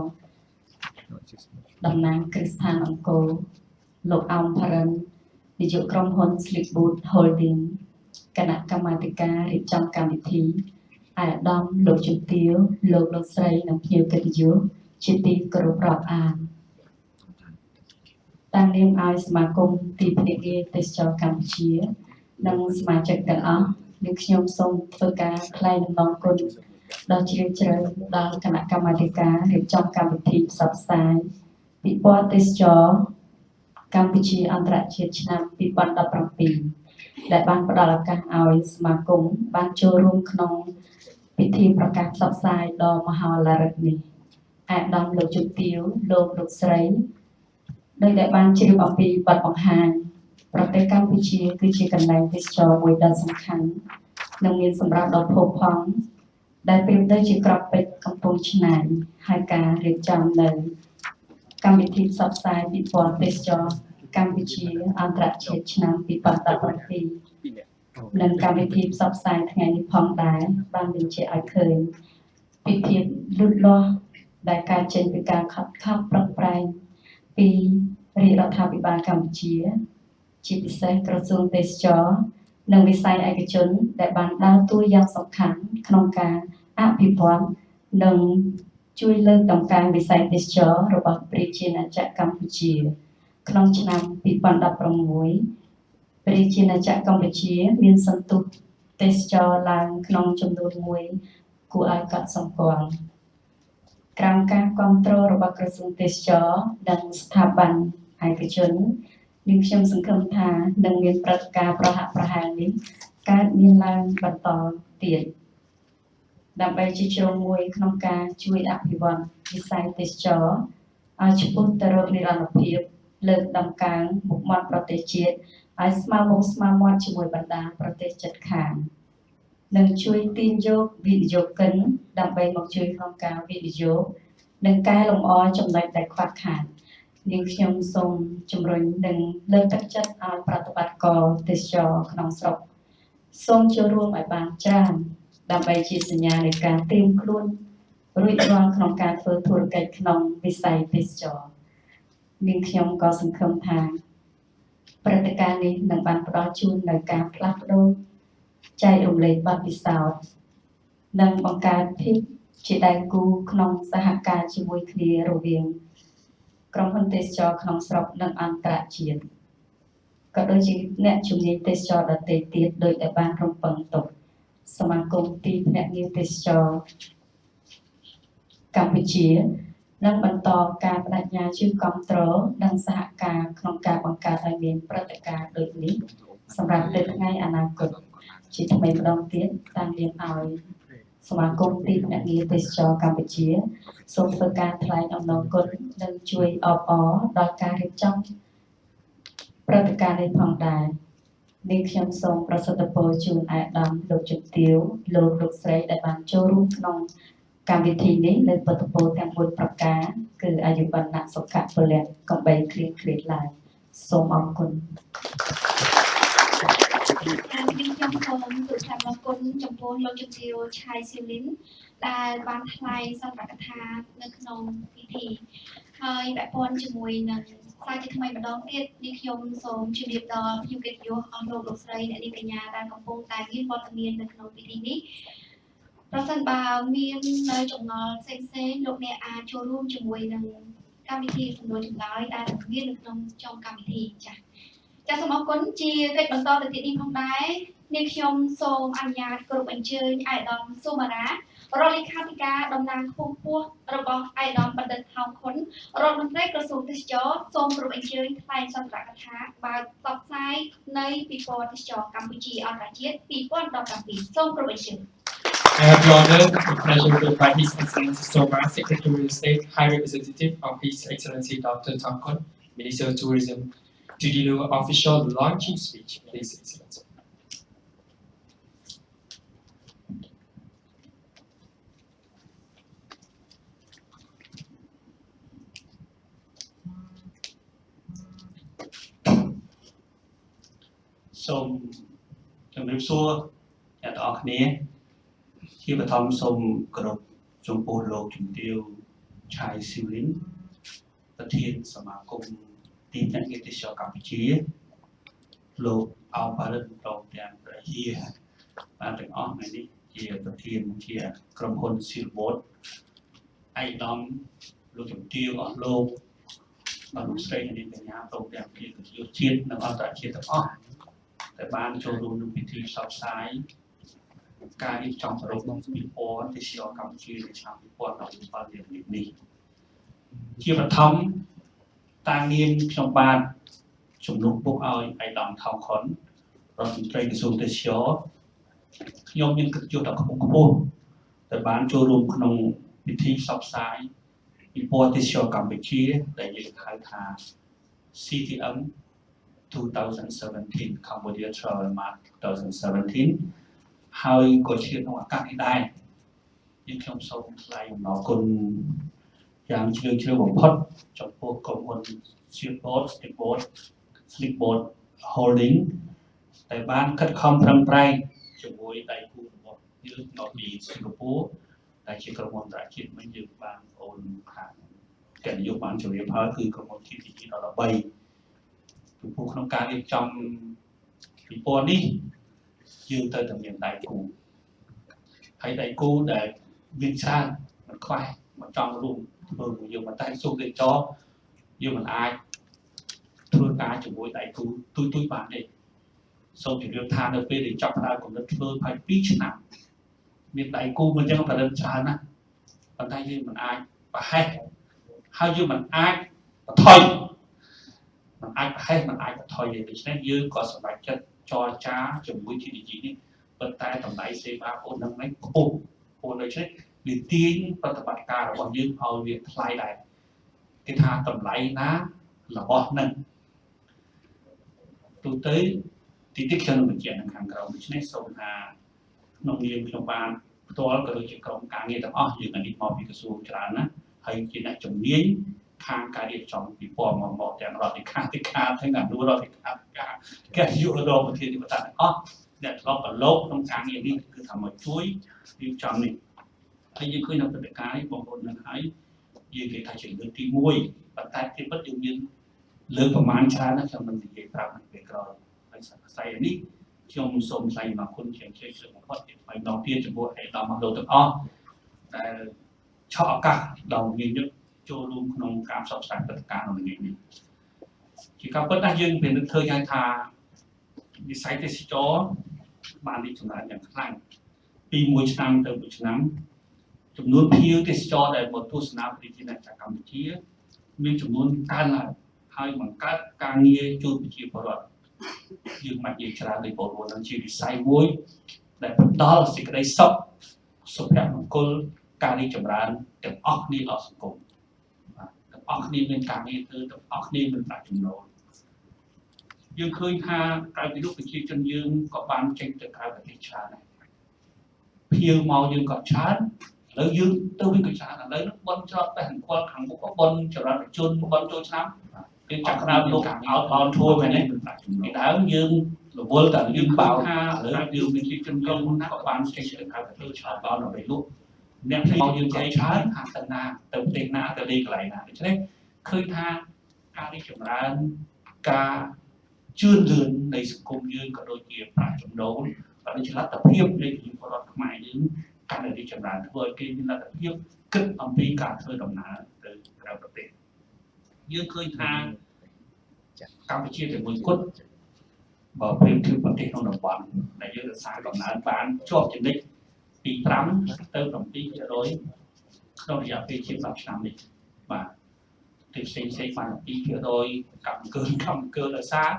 តំណាងគ្រឹះស្ថានអង្គរលោកអោមផារិននាយកក្រុមហ៊ុន Sleepwood Holding គណៈកម្មាធិការរៀបចំកម្មវិធីអាដាមលោកជំទាវលោកស្រីនិងភ្ញៀវកិត្តិយសជាទីគោរពរាប់អានតាមនាមឲ្យសមាគមទីភ្នាក់ងារទេសចរកម្ពុជានិងសមាជិកទាំងអស់និងខ្ញុំសូមធ្វើការថ្លែងអំណរគុណដ៏ជ្រាលជ្រៅដល់គណៈកម្មាធិការរៀបចំកម្មវិធីផ្សព្វផ្សាយពិព័រណ៍ទេសចរកម្ពុជាអន្តរជាតិឆ្នាំ2017ដែលបានផ្ដល់ឱកាសឲ្យសមាគមបានចូលរួមក្នុងពិធីប្រកាសផ្សព្វផ្សាយដ៏មហោឡារិកនេះអាដាមលោកជំទាវលោកស្រីដោយដែលបានជ្រាបអំពីបទបង្ហាញប្រទេសកម្ពុជាគឺជាកន្លែងទេសចរមួយដ៏សំខាន់និងមានសម្រាប់ដ៏ផូរផង់ដែលប្រៀបទៅជាក្របពេជ្រកំពុងច្នៃហើយការរៀបចំនៅកម្មវិធីផ្សព្វផ្សាយពិព័រណ៍ទេសចរកម្ពុជាអន្តរជាតិឆ្នាំ2017និងកម្មវិធីផ្សព្វផ្សាយថ្ងៃនេះផងដែរបានបញ្ជាក់ឲ្យឃើញពីភាពលូតលាស់ដែលកើតចេញពីការខិតខំប្រឹងប្រែងពីរាជរដ្ឋាភិបាលកម្ពុជាជាពិសេសក្រសួងទេសចរនិងវិស័យឯកជនដែលបានដើរតួយ៉ាងសំខាន់ក្នុងការអភិវឌ្ឍនិងជួយលើកតម្កើងវិស័យទេសចររបស់ប្រជាណាចក្រកម្ពុជាក្នុងឆ្នាំ2016ប្រជាណាចក្រកម្ពុជាមានសន្ទុះទេសចរឡើងក្នុងចំនួនមួយគួរឲ្យកត់សម្គាល់ក្រោមការគ្រប់គ្រងរបស់ក្រសួងទេសចរនិងស្ថាប័នឯកជននិងខ្ញុំសង្ឃឹមថានឹងមានព្រឹត្តិការណ៍ប្រហាក់ប្រហែលនេះកើតមានឡើងបន្តទៀតដើម្បីជាជ្រុងមួយក្នុងការជួយអភិវឌ្ឍវិស័យទេសចរឲ្យឆ្ពោះទៅរកនិរន្តរភាពលើកតម្កើងមុខមាត់ប្រទេសជាតិឲ្យស្មើមុខស្មើមាត់ជាមួយបណ្ដាប្រទេសជិតខាងនិងជួយទាញយកវិនិយោគិនដើម្បីមកជួយក្នុងការវិនិយោគនិងកែលម្អចំណុចដែលខ្វះខាតនាងខ្ញុំសូមជំរុញនិងលើកទឹកចិត្តឲ្យប្រតិបត្តិការទេសចរក្នុងស្រុកសូមចូលរួមឲ្យបានច្រើនដើម្បីជាសញ្ញានៃការត្រៀមខ្លួនរួចរាល់ក្នុងការធ្វើធុរកិច្ចក្នុងវិស័យទេសចរនាងខ្ញុំក៏សង្ឃឹមថាព្រឹត្តិការណ៍នេះនឹងបានផ្ដល់ជូននូវការផ្លាស់ប្ដូរចែករំលែកបទពិសោធន៍និងបង្កើតភាពជាដៃគូក្នុងសហការជាមួយគ្នារវាងក្រុមហ៊ុនទេសចរក្នុងស្រុកនិងអន្តរជាតិក៏ដូចជាអ្នកជំនាញទេសចរដទៃទៀតដោយដែលបានរំពឹងទុកសមាគមទីភ្នាក់ងារទេសចរកម្ពុជានិងបន្តការបដិញ្ញាជួយគាំទ្រនិងសហការក្នុងការបង្កើតឲ្យមានព្រឹត្តិការណ៍ដូចនេះសម្រាប់ទៅថ្ងៃអនាគតជាថ្មីម្ដងទៀតតាមនាមឲ្យសមាគមទីភ្នាក់ងារទេសចរកម្ពុជាសូមធ្វើការថ្លែងអំណរគុណនិងជួយអបអរដល់ការរៀបចំព្រឹត្តិការណ៍នេះផងដែរនាងខ្ញុំសូមប្រសិទ្ធពរជូនអាដាមលោកជំទាវលោកស្រីដែលបានចូលរួមក្នុងកម្មវិធីនេះលើពុទ្ធពរទាំង4ប្រការគឺអាយុវណ្ណៈសុខៈពលៈកំបីគ្លៀងគ្លេតឡើយសូមអរគុណខ្ញុំសូមទូលអរគុណចំពោះលោកជំទាវឆៃសៀលីនដែលបានថ្លែងសន្ទរកថានៅក្នុងពិធីហើយពាក់ព័ន្ធជាមួយនឹងសាជាថ្មីម្ដងទៀតនេះខ្ញុំសូមជម្រាបដល់ភ្ញៀវកិត្តិយសអស់លោកស្រីអ្នកនាងកញ្ញាដែលកំពុងតែមានវត្តមាននៅក្នុងពិធីនេះប្រសិនបើមាននៅចំណល់ផ្សេងៗលោកអ្នកអាចចូលរួមជាមួយនឹងកម្មវិធីសំណួរចម្លើយដែលមាននៅក្នុងចុងកម្មវិធីចា៎សូមអរគុណជាកិច្ចបន្តទៅទៀតនេះផងដែរនាងខ្ញុំសូមអនុញ្ញាតគោរពអញ្ជើញអាយដាមសូមារារដ្ឋលេខាធិការតំណាងខ្ពង់ខ្ពស់របស់អាយដាមបណ្ឌិតថោងខុនរដ្ឋមន្ត្រីក្រសួងទេសចរសូមគោរពអញ្ជើញថ្លែងសន្ទរកថាបើកផ្សព្វផ្សាយនៃពិព័រណ៍ទេសចរកម្ពុជាអន្តរជាតិ2017សូមគោរពអញ្ជើញI have the honor and the pleasure to invite His Excellency Soma, Secretary of State, High Representative of His Excellency Dr. Thongkon, Minister of Tourism, to deliver official launching speech. Please, Excellency. សូមជម្រាបសួរអ្នកទាំងអស់គ្នាជាបឋមសូមគោរពចំពោះលោកជំទាវឆៃស៊ីវិនប្រធានសមាគមទីភ្នាក់ងារទេសចរកម្ពុជាលោកអោប៉ារិនព្រមទាំងព្រះជាបានទាំងអស់ថ្ងៃនេះជាប្រធានជាក្រុមហ៊ុន Siem ឯកឧត្តមលោកជំទាវអស់លោកលោកស្រីនាងកញ្ញាព្រមទាំងជាប្រជាជាតិនិងអន្តរជាតិទាំងអស់ដែលបានចូលរួមក្នុងពិធីផ្សព្វផ្សាយការរៀបចំប្រពៃណីពិព័រណ៍ទេសចរកម្ពុជានៅឆ្នាំ2017នេះជាបឋមតាំងនាមខ្ញុំបាទជំនួសពុកឲ្យឯកឧត្តមថោងខុនរដ្ឋមន្ត្រីក្រសួងទេសចរខ្ញុំមានកិត្តិយសដ៏ខ្ពង់ខ្ពស់ដែលបានចូលរួមក្នុងពិធីផ្សព្វផ្សាយពិព័រណ៍ទេសចរកម្ពុជាដែលយើងហៅថា CTM 2017 Cambodia Travel Mart 2017ហើយក៏ជាក្នុងឱកាសនេះដែរយើងខ្ញុំសូមថ្លែងអំណរគុណយ៉ាងជ្រាលជ្រៅបំផុតចំពោះក្រុមហ៊ុន Siem Sleepboat Holding ដែលបានខិតខំប្រឹងប្រែងជាមួយដៃគូរបស់យើងនៅពីសិង្ហបុរីដែលជាក្រុមហ៊ុនអន្តរជាតិមួយយើងបានអូនខាងកិត្តិយសបានជម្រាបហើយគឺក្រុមហ៊ុន TTG ដល់13ចំពោះក្នុងការរៀបចំពិព័រណ៍នេះយើងត្រូវតែមានដៃគូហើយដៃគូដែលមានច្រើនមិនខ្វះមិនចង់រួមធ្វើយើងមិនតែសុខទេចោយើងមិនអាចធ្វើការជាមួយដៃគូទូចបានទេសូមជម្រាបថានៅពេលដែលចាប់ផ្ដើមកំណត់ធ្វើ22ឆ្នាំមានដៃគូមិនចឹងផលិតច្រើនណាស់ប៉ុន្តែយើងមិនអាចប្រហែសហើយយើងមិនអាចបន្ថយមិនអាចប្រហែសមិនអាចបន្ថយទេដូច្នេះយើងក៏សម្រេចចិត្តចរចាជាមួយ TDG នេះប៉ុន្តែតម្លៃសេវាអូននឹងមិនខ្ពស់អូនដូច្នេះវាទាញប្រតិបត្តិការរបស់យើងឲ្យវាថ្លៃដែរគេថាតម្លៃណារបស់នឹងទូទៅទីតិចខ្ញុំបញ្ជាក់នៅខាងក្រោមដូច្នេះសូមថាក្នុងនាមខ្ញុំបានផ្ទាល់ក៏ដូចជាក្រុមការងារទាំងអស់យើងនេះមកពីក្រសួងច្រើនណាហើយជាអ្នកជំនាញខាងការរៀបចំពិព័រណ៍មកទាំងរដ្ឋលេខាធិការទាំងអនុរដ្ឋលេខាធិការកិត្តិយសដល់ប្រធានាធិបតីទាំងអស់អ្នកធ្លាប់ប្រឡូកក្នុងការងារនេះគឺថាមកជួយរៀបចំនេះហើយយើងឃើញនៅព្រឹត្តិការណ៍នេះបងប្អូននឹងហើយយើងនិយាយថាជាលើកទី1ប៉ុន្តែទីពិតយើងមានលើកប្រមាណច្រើនណាស់ខ្ញុំមិននិយាយប្រាប់នៅពេលក្រោយហើយស្អីនេះខ្ញុំសូមថ្លែងអំណរគុណជាជ្រាលជ្រៅបំផុតពីម្ដងទៀតចំពោះឯកឧត្តមលោកទាំងអស់ដែលឆក់ឱកាសដល់យើងយកចូលរួមក្នុងការផ្សព្វផ្សាយព្រឹត្តិការណ៍នៅថ្ងៃនេះជាការពិតណាស់យើងមាននឹកឃើញថាវិស័យទេសចរបានរីកចម្រើនយ៉ាងខ្លាំងពីមួយឆ្នាំទៅមួយឆ្នាំចំនួនភ្ញៀវទេសចរដែលមកទស្សនាប្រទេសកម្ពុជាមានចំនួនកើនឡើងហើយបង្កើតការងារជូនប្រជាពលរដ្ឋយើងមិននិយាយច្រើនដោយពលរដ្ឋនឹងជាវិស័យមួយដែលផ្ដល់សេចក្តីសុខសុភមង្គលការរីកចម្រើនទាំងអស់គ្នាដល់សង្គមទាំងអស់គ្នាមានការងារធ្វើទាំងអស់គ្នាមានប្រាក់ចំណូលយើងឃើញថាក្រៅពីនោះប្រជាជនយើងក៏បានចេញទៅក្រៅប្រទេសច្រើនដែរភ្ញៀវមកយើងក៏ច្រើនឥឡូវយើងទៅវិញក៏ច្រើនឥឡូវនោះបនច្រត់តែអង្គលខាងមុខក៏បនចរន្តជនបនចូលឆ្នាំគេចាប់ផ្ដើមលោកអោតបោនធួមែនទេពីដើមយើងរវល់តែយើងបោថាឥឡូវយើងមានជាជនយើងក៏បានចេញទៅក្រៅប្រទេសច្រើនបោនដើម្បីលោកអ្នកមកយើងចែកច្រើនហាក់ទៅណាទៅប្រទេសណាទៅលេងកន្លែងណាដូច្នេះឃើញថាការរីកចម្រើនការជឿនលឿននៃសង្គមយើងក៏ដូចជាប្រាក់ចំណូលក៏ដូចជាលទ្ធភាពនៃប្រជាពលរដ្ឋខ្មែរយើងកាន់តែរីកចម្រើនធ្វើឲ្យគេមានលទ្ធភាពគិតអំពីការធ្វើដំណើរទៅក្រៅប្រទេសយើងឃើញថាកម្ពុជាតែមួយគត់បើប្រៀបធៀបប្រទេសក្នុងតំបន់ដែលយើងរក្សាដំណើរបានជាប់ចំណិចពី5ទៅ7%ក្នុងរយៈពេលជា10ឆ្នាំនេះបាទទីផ្សេងបាន2%កម្មគើដោយសារ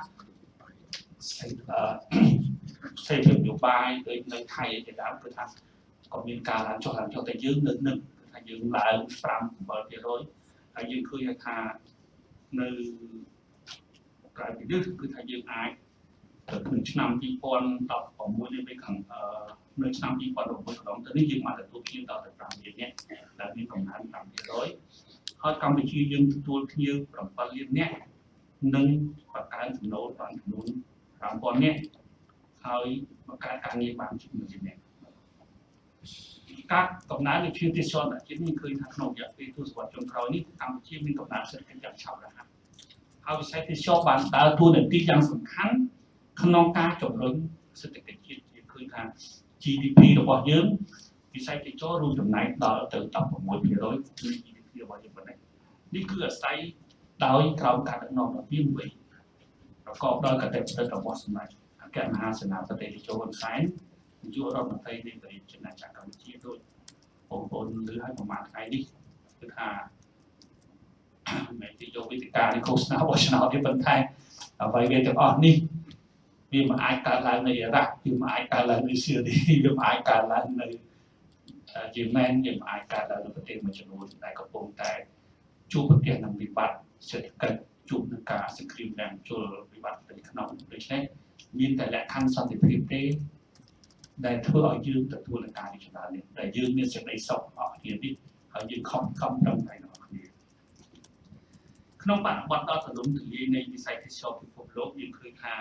សេដ្ឋកិច្ចនយោបាយដូចនៅថៃជាដើមគឺថាក៏មានការឡើងចុះតែយើងនៅនឹងគឺថាយើងឡើង5-7%ហើយយើងឃើញថានៅក្រៅពីនេះគឺថាយើងអាចទៅក្នុងឆ្នាំ2016នេះវិញខាងនៅឆ្នាំ2016កន្លងទៅនេះយើងបានទទួលភ្ញៀវដល់ទៅ5លាននាក់ដែលមានកំណើន5%ហើយកម្ពុជាយើងទទួលភ្ញៀវ7លាននាក់និងប្រ ឡើងចំណូលបានចំនួន5000នាក់ហើយបង្កើតការងារបានជាង10000នាក់ការកំណើននៃភាពទេសចរណ៍ជាតិនេះឃើញថាក្នុងរយៈពេលទសវត្សរ៍ចុងក្រោយនេះកម្ពុជាមានកំណើនសេដ្ឋកិច្ចយ៉ាងឆាប់រហ័សហើយវិស័យទេសចរណ៍បានដើរតួនាទីយ៉ាងសំខាន់ក្នុងការជំរុញសេដ្ឋកិច្ចជាតិឃើញថា GDP របស់យើងវិស័យទេសចរណ៍រួមចំណែកដល់ទៅ16%នៃ GDP របស់យើងប៉ុណ្ណេះនេះគឺអាស្រ័យដោយក្រោមការដឹកនាំរបស់វាមួយប្រកបដោយកតេបកិច្ចរបស់សម្ដេចអគ្គមហាសេនាបតីតេជោហ៊ុនសែននាយករដ្ឋមន្ត្រីនៃប្រជាជាតិកម្ពុជាដូចបងប្អូនឮហើយប្រហែលថ្ងៃនេះគឺថាមិនទីយកវិធីការនៃឃោសនារបស់ឆ្នាំនេះប៉ុន្តែអ្វីវាទាំងអស់នេះវាមិនអាចកើតឡើងនៅអ៊ីរ៉ាក់វាមិនអាចកើតឡើងនៅសៀរីវាមិនអាចកើតឡើងនៅយេម៉ែនវាមិនអាចកើតឡើងនៅប្រទេសមួយចំនួនដែលកំពុងតែជួបប្រទះនឹងវិបត្តិសេដ្ឋកិច្ចជួបនឹងការសង្គ្រាមយ៉ាងជលវិបត្តិផ្ទៃក្នុងដូច្នេះមានតែលក្ខខណ្ឌសន្តិភាពទេដែលធ្វើឲ្យយើងទទួលនឹងការរីកចម្រើននេះដែលយើងមានសេចក្តីសុខអស់គ្នានេះហើយយើងខំប្រឹងប្រែងរបស់គ្នាក្នុងបរិបទដ៏ទូលំទូលាយនៃវិស័យទេសចរណ៍ពិភពលោកយើងឃើញថា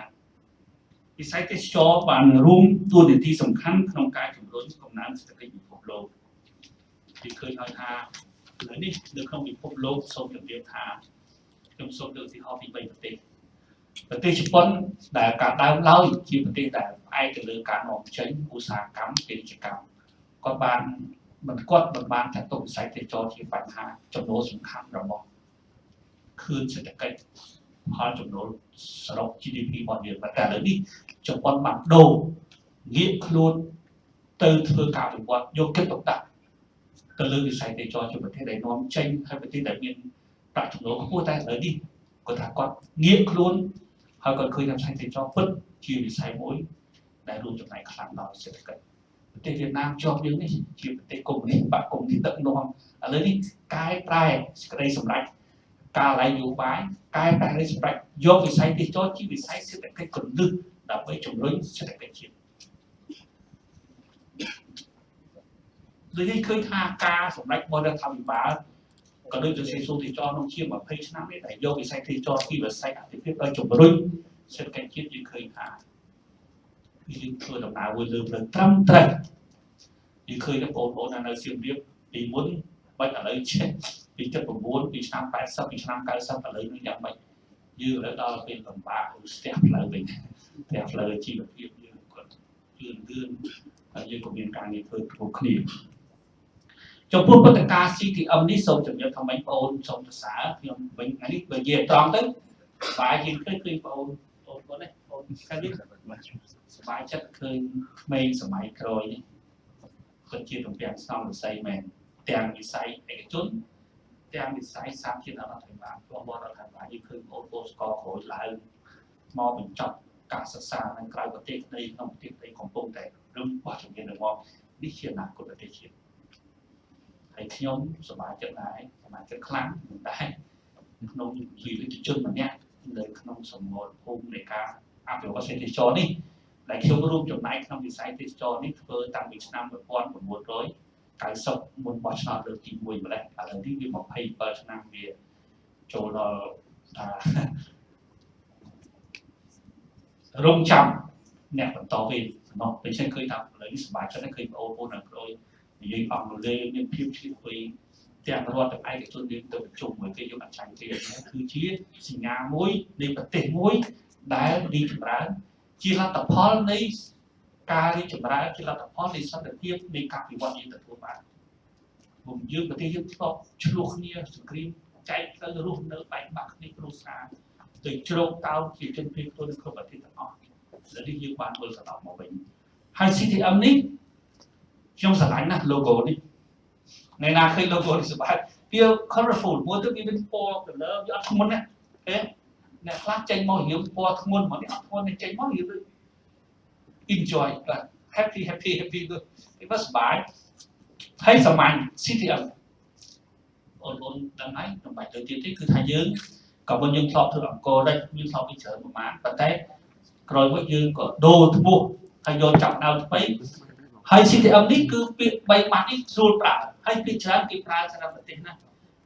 វិស័យទេសចរណ៍បានរួមតួនាទីសំខាន់ក្នុងការជំរុញកំណើនសេដ្ឋកិច្ចពិភពលោកយើងឃើញហើយថាឥឡូវនេះនៅក្នុងពិភពលោកសូមជម្រាបថាខ្ញុំសូមលើកឧទាហរណ៍ពី3ប្រទេសជប៉ុនដែលការដើមឡើយជាប្រទេសដែលផ្អែកទៅលើការនាំចេញឧស្សាហកម្មពាណិជ្ជកម្មគាត់បានចាត់ទុកវិស័យទេសចរណ៍ជាបញ្ហាចំណូលសំខាន់របស់ខឿនសេដ្ឋកិច្ចផលចំណូលសរុប GDP របស់វាប៉ុន្តែឥឡូវនេះជប៉ុនបានដូរងាកខ្លួនទៅធ្វើការវិវត្តយកគិតទុកដាក់ទៅលើវិស័យទេសចរណ៍ជាប្រទេសដែលនាំចេញហើយប្រទេសដែលមានប្រាក់ចំណូលខ្ពស់តែឥឡូវនេះគាត់ថាគាត់ងាកខ្លួនហើយគាត់ឃើញថាវិស័យទេសចរណ៍ពិតជាវិស័យមួយដែលរួមចំណែកខ្លាំងដល់សេដ្ឋកិច្ចប្រទេសវៀតណាមជាប់យើងនេះជាប្រទេសកុម្មុយនីសបាក់កុម្មុយនីសដឹកនាំឥឡូវនេះកែប្រែសេចក្តីសម្រេចការនយោបាយកែប្រែនៃសម្រាប់យកវិស័យទេសចរជាវិស័យសេដ្ឋកិច្ចគន្លឹះដើម្បីជំរុញសេដ្ឋកិច្ចជាតិដូចនេះឃើញថាការសម្រេចរបស់រដ្ឋាភិបាលក៏ដូចជាសួនទេសចរក្នុងជា20ឆ្នាំនេះដែលយកវិស័យទេសចរពីវិស័យអភិភិបដល់ជំរុញសេដ្ឋកិច្ចជាតិយើងឃើញថាយើងធ្វើដំណើរលើផ្លូវត្រឹមត្រូវយើងឃើញថាបងប្អូននៅសៀមរាបពីមុនបាច់ឥឡូវចេះពី79ពីឆ្នាំ80ពីឆ្នាំ90ឥឡូវនេះយ៉ាងម៉េចយើងឥឡូវដល់ពេលលំបាកស្ទះផ្លូវវិញស្ទះផ្លូវជីវភាពយើងគាត់ជឿនលឿនហើយយើងក៏មានការងារធ្វើគ្រប់គ្នាចំពោះព្រឹត្តិការណ៍ CTM នេះសូមជំរាបថាបងប្អូនសូមសរសើរខ្ញុំវិញថ្ងៃនេះបើនិយាយត្រង់ទៅបាយយើងឃើញបងប្អូននេះបងខាងនេះសប្បាយចិត្តឃើញក្មេងសម័យក្រោយនេះគាត់ជាទំពាំងស្នងវិស័យមែនទាំងវិស័យឯកជនទាំងវិស័យសាធារណរដ្ឋាភិបាលរបស់រដ្ឋាភិបាលយើងឃើញបងប្អូនស្កក្រោយឡើងមកបញ្ចប់ការសិក្សានៅក្រៅប្រទេសនៃក្នុងប្រទេសកំពុងតែរឹងបោះជំនាញរបស់នេះជាអនាគតប្រទេសជាតិហើយខ្ញុំសប្បាយចិត្តដែរសប្បាយចិត្តខ្លាំងតែក្នុងជីវជនម្នាក់នៅក្នុងសមរភូមិនៃការអភិវឌ្ឍសេដ្ឋកិច្ចនេះដែលខ្ញុំរួមចំណែកក្នុងវិស័យទេសចរនេះធ្វើតាំងពីឆ្នាំ1990មុនបោះឆ្នោតលើកទី1ម្លេះឥឡូវនេះវា27ឆ្នាំវាចូលដល់ថារងចាំអ្នកបន្តវេននោះដូច្នេះឃើញថាឥឡូវនេះសប្បាយចិត្តឃើញបងប្អូននៅក្រោយនិយាយអង់គ្លេសមានភាពឆ្លៀតវៃទាំងរដ្ឋទាំងឯកជនយើងទៅប្រជុំមួយគេយកអញ្ចឹងទេគឺជាសញ្ញាមួយនៃប្រទេសមួយដែលរីកចម្រើនជាលទ្ធផលនៃការរីកចម្រើនជាលទ្ធផលនៃសន្តិភាពនៃការវិវត្តយើងទទួលបានមកយើងប្រទេសយើងធ្លាប់ឆ្លោះគ្នាសង្គ្រាមចែកទៅរស់នៅបែកបាក់គ្នាគ្រួសារទៅជ្រោកតោនជាជនភៀសខ្លួនក្នុងប្រទេសទាំងអស់ឥឡូវនេះយើងបានវិលត្រឡប់មកវិញហើយ CTM នេះខ្ញុំស្រឡាញ់ណាស់ logo នេះនៅណាឃើញ logo នេះសប្បាយវា colorful មួយទៅវាមានពណ៌ color វាអត់ធ្ងន់ណាទេអ្នកខ្លះចេញមករៀងពណ៌ធ្ងន់មកនេះអត់ធ្ងន់ទេចេញមករៀង enjoy happy វាសប្បាយហើយសាមញ្ញ CTM បងប្អូនដឹងហើយខ្ញុំបាច់ទៅទៀតទេគឺថាយើងក៏មិនយើងធ្លាប់ធ្វើអង្គរដែរយើងធ្លាប់ពីច្រើនប្រហែលប៉ុន្តែក្រោយមកយើងក៏ដូរឈ្មោះហើយយកចាប់ដើមថ្មីហើយ CTM នេះគឺពាក្យ3ម៉ាត់នេះស្រួលប្រើហើយពាក្យច្រើនគេប្រើសម្រាប់ប្រទេសណា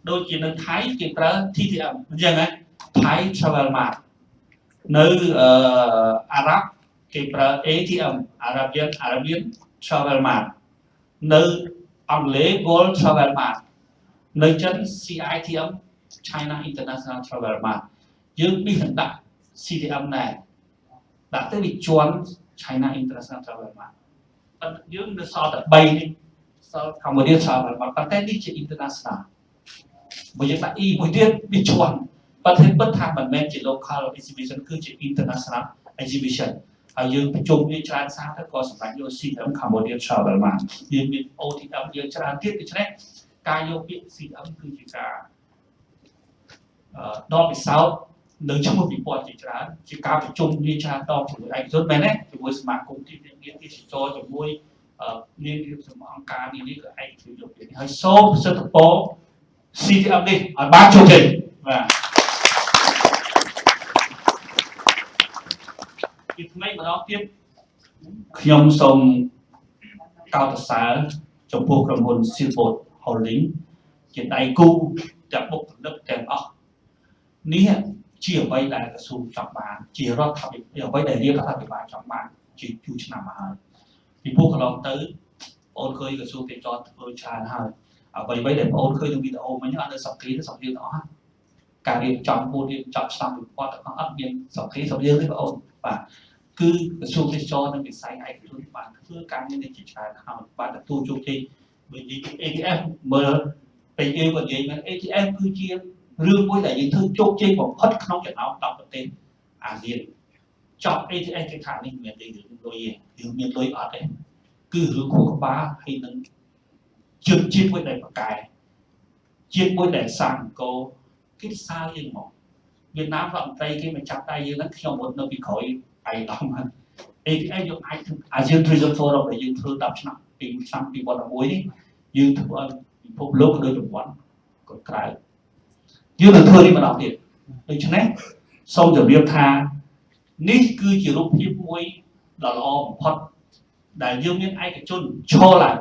ដូចជានៅថៃគេប្រើ TTM អញ្ចឹងហ៎ Thai Travel Mart nơi Ả Rập cái ATM Arabian Travel Mart nơi Anh Lê Gold Travel Mart nơi chân CITM China International Travel Mart dương đi hình đặt CTM này đã tới bị chuồn China International Travel Mart dương được so tập bay đi so Cambodia Travel Mart bắt đi chỉ international bây giờ tại y một tiết bị chuồnประเทศเปิดทางมันแม่นจิ local exhibition คือจิ international exhibition เอายืมจุ่มในจานสร้างถ้าก็สำหรับโยซีน้ำ Cambodia Travel มายืมมี OTM ยืมจานที่เป็นใช่ไหมการโยปิซีน้ำคือจิการดอกพิเศษหนึ่งชั่วโมงปีปอดจิการจิการจุ่มในจานดอกถึงไอ้จุดแม่เนี่ยจุ่มสมาคมที่เรียนที่สิโจจุ่มมวยเรียนที่สมองการนี่ก็ไอ้จุ่มจุ่มให้โซ่เซตโปCTM นี่บ้านโชว์เด่นอีกไม่มาลองเทียบขยมสมก้าวตัดสายจมพูกระมวลสิบทฮอลลิงจิตไอกูจากบุกนักแต่งออกนี่เชี่ยวไว้ได้กระสุนจับบานเชี่ยวรอดทำเชี่ยวไว้ได้เรียกรัฐบาลจับบานจีจูชนะมาที่พวกเราตื้อโอนเคยกระสุนเป็นจอดเออชาฮะเอาไปไว้ได้โอนเคยต้องมีแต่โอนไม่ใช่อันเดอร์สองทีสองทีต่อการเรียนจำพูดเรียนจำซ้ำพอแต่เขาอัพเรียนสองทีสองทีที่โอนป่ะคือกระทรวงที่จอนั้นเป็นสายไอ้ทุนบ้านเพื่อการเงินในกิจการทำบ้านตู้จุกที่บางที ATM เมื่อไปเจอแบบนี้มัน ATM คือเชียร์เรื่องพวกแต่ยังทึ่งจุกที่ผมพัดขนมจากเอาต่างประเทศอาเซียนจอบ ATM ที่ขายนี่เหมือนได้หรือโดยหรือมีโดยอัดเลยคือหรือคู่กับบ้าให้นั้นจุดจิ้มไว้ในปากกายจิ้มไว้ในสั่งโกคิดซายังมองเวียดนามฝั่งไทยที่มันจับได้ยังนั้นที่เอาหมดเราไปขอไปต่อมาเอทีเอ็มยังไออาเซียนทริซัมโฟร์เราไปยืนถือดับชนะปีซ้ำปีบอลมวยนี่ยืนถือว่าพบโลกโดยจุดวันก็กลายยืนถือที่มาดาวเดียดโดยฉะนั้นส่งจากเรียบทางนี่คือจิรุพิมวยหล่อล้อมพอดได้ยืมเงินไอ้กระจุนโชว์lại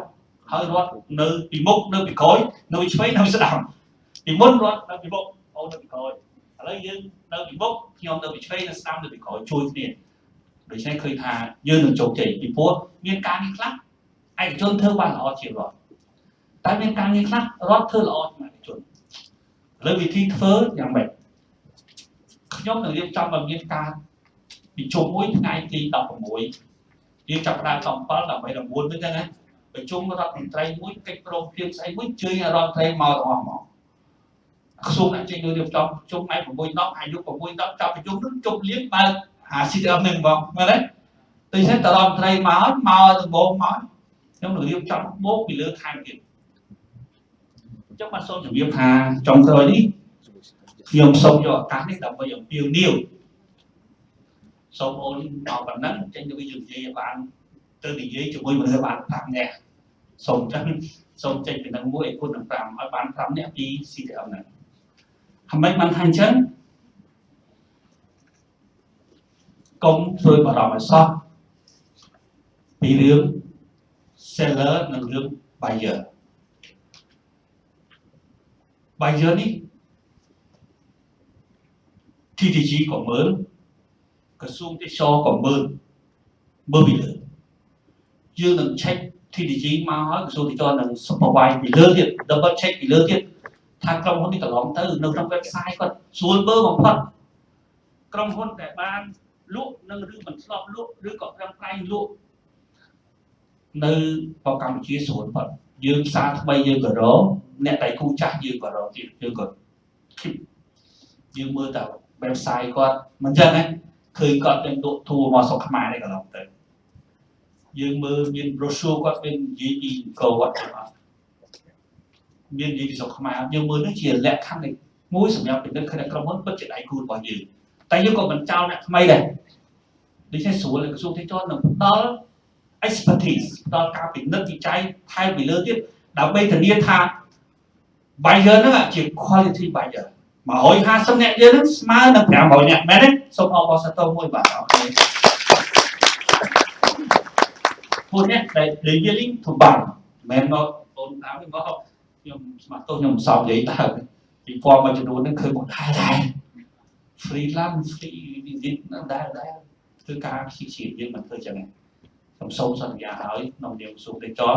hơi rót nơi bị mốc nơi bị cối nơi chuối nơi sẽ đầm bị mốc rót nơi bị mốc ô nơi bị cối lấy dương nơi bị mốc nhom nơi bị chuối nơi sẽ đầm nơi bị cối chui tiền đểใช้เคยทายืนหนึ่งโจกจีปีพวกเมียนการนี่คลักไอ้จนเธอบ้านเราเฉียบหรอแต่เมียนการนี่คลักรอดเธอเรามาจนเลยวิธีเธออย่างแบบย่อมหนึ่งเรียบจำแบบเมียนการbị trộm mũiไงตีต่อmũi đi chặt đào tổng phá là mấy đồng buôn với cái nàyไปจุ่มรับเป็นไตรมุ้ยเก็บโรงเพียงใส่มุ้ยเจยรอนไตรมอต่อหมอส่วนนั้นจริงโดยเดียวจอมจุ่มไอ้ผมมุ้ยน็อกอายุผมมุ้ยน็อกจับไปจุ่มนึกจุ่มเลี้ยงไปหาสิเดิมหนึ่งบอกมาเลยตีใช้ตลอดไตรมอถึงโบมอtrong nửa đêm trong bố bị lỡ thang kịp trong mặt sông chỉ viêm hà trong thời đi viêm sông cho cá này đập vào dòng tiêu niêu sông ôn vào bản nắng trên cái dòng dây bạn từ đỉnh dây chúng tôi mình bạn làm nhẹ sông trên cái nắng mũi quân đồng làm ở bạn làm nhẹ đi xì theo nàyทำไมมันhành chân công tôi bảo đảm là sao bị lương seller និងរឿង buyer buyer នេះ TTG ក៏មើលក្រសួងទេសចរក៏មើលពីលើយើងនឹង check TTG មកហើយក្រសួងទេសចរនឹង supervise ពីលើទៀត double check ពីលើទៀតថាក្រុមហ៊ុននេះកន្លងទៅនៅក្នុង website គាត់ស្រួលមើលបំផុតក្រុមហ៊ុនដែលបានលក់នឹងឬមិនឆ្លប់លក់ឬក៏ត្រឹមតែលក់នៅកម្ពុជាស្រួលផុតយើងផ្សារថ្មីយើងក៏រកអ្នកដៃគូចាស់យើងក៏រកទៀតយើងក៏យើងមើលតែ website គាត់មិនចឹងណាឃើញគាត់មានលក់ទូមកស្រុកខ្មែរនេះក៏ឡងទៅយើងមើលមាន brochure គាត់មាននិយាយពីកោគាត់មាននិយាយពីស្រុកខ្មែរយើងមើលនេះជាលក្ខខណ្ឌមួយសម្រាប់ពិនិត្យឃើញក្រុមហ៊ុនពិតជាដៃគូរបស់យើងតែយើងក៏មិនចោលអ្នកថ្មីដែរដូច្នេះស្រួលក្រសួងទេសចរនឹងផ្ដល់ expertise ដល់ការពិនិត្យវិจัยថែមពីលើទៀតដើម្បីធានាថា buyer ហ្នឹងជា quality buyer 150អ្នកយើងហ្នឹងស្មើនឹង500អ្នកមែនទេសូមអបអរសាទរមួយបាទអរគុណពួកអ្នកដែល willing to buy មែនមកបងតាមនេះមកខ្ញុំស្មាត់ទោសខ្ញុំមិនសមនិយាយតើពីពណ៌មួយចំនួនហ្នឹងឃើញមកដែរ freelance free visit ដែរគឺការព្យាយាមយើងមិនធ្វើចឹងទេខ្ញុំសូមសន្យាឲ្យក្នុងនាមសួរទេសចរ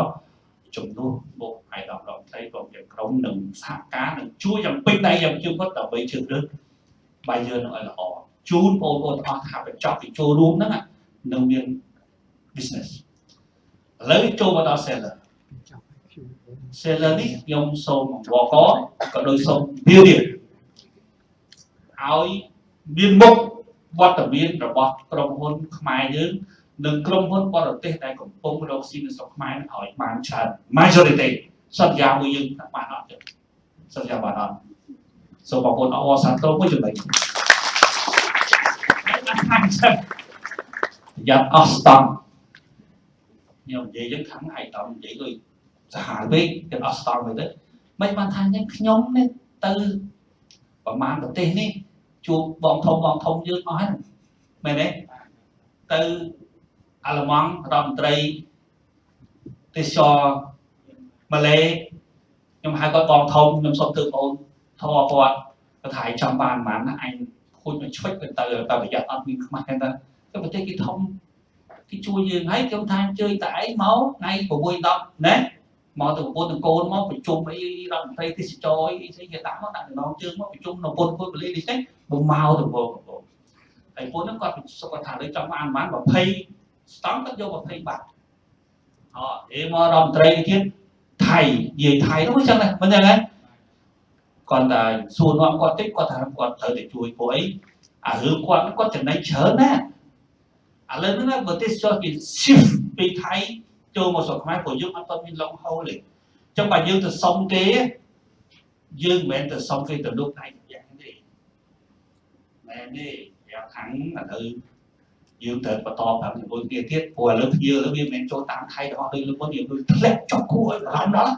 ជំនួសមកឯកឧត្តមរដ្ឋមន្ត្រីព្រមទាំងក្រុមនិងសហការនឹងជួយយ៉ាងពេញដៃយ៉ាងជឿមុតដើម្បីជឿរើសបាយយើងនឹងឲ្យល្អជូនបងប្អូនទាំងអស់ថាបញ្ចប់ពីចូលរួមហ្នឹងនឹងមាន business ឥឡូវចូលមកដល់ seller នេះខ្ញុំសូមអង្វរក៏ដូចសូមវារៀនឲ្យមានមុខវត្តមានរបស់ក្រុមហ៊ុនខ្មែរយើងនិងក្រុមហ៊ុនបរទេសដែលកំពុងរកស៊ីនៅស្រុកខ្មែរឲ្យបានច្រើន majority សន្យាមួយយើងបានអត់ទេសន្យាបានអត់សូមបងប្អូនអរសាទរមួយចំណុចយ៉ាត់អស់ស្តង់ខ្ញុំនិយាយយើងខាងឯកឧត្តមនិយាយដូចសាហាវពេកទៅអស់ស្តង់ទៅមិនបានថាខ្ញុំនេះទៅប្រមាណប្រទេសនេះជួបបងធំយើងអស់ហើយមែនទេទៅអាល្លឺម៉ង់រដ្ឋមន្ត្រីទេសចរម៉ាឡេខ្ញុំហៅគាត់បងធំខ្ញុំសុំទៅបងធေါ်គាត់គាត់ថាឯងចង់បានប៉ុន្មានណាអញខូចមកឆ្វិចទៅប្រយ័ត្នអត់មានខ្មាស់ទេទៅប្រទេសគេធំគេជួយយើងហើយខ្ញុំថាជើញតែឯងមកថ្ងៃ6 10ណាមកទៅប្រពន្ធកូនមកប្រជុំអីរដ្ឋមន្ត្រីទេសចរអីស្អីគេដាក់មកដាក់ដងជើងមកប្រជុំនៅប្រពន្ធកូនបលីនេះទេមកទៅបងហើយប្រពន្ធហ្នឹងគាត់សុខថាលើចង់បានប្រហែល20ស្តង់គាត់យក20បាត់អេមករដ្ឋមន្ត្រីទៀតថៃនិយាយថៃនោះចឹងដែរមិនចឹងហ៎គាត់តែសួរនាំគាត់តិចគាត់ថាគាត់ត្រូវតែជួយពួកអីអារឿងគាត់ចំណេញច្រើនណាស់ឥឡូវហ្នឹងបើទេសចរគេ shift ពីថៃចូលមកស្រុកខ្មែរព្រោះយើងអត់ទាន់មាន long haul ទេអញ្ចឹងបើយើងទៅសុំគេយើងមិនមែនទៅសុំគេទៅលោកថៃយ៉ាងទេមែនទេយ៉ាងខាងឥឡូវយើងត្រូវបន្តប្រាប់ជាមួយគ្នាទៀតព្រោះឥឡូវវាមិនមែនចូលតាមថៃទាំងអស់ដូចលើមុនយើងធ្លាក់ចុះគួរឲ្យបារម្ភដល់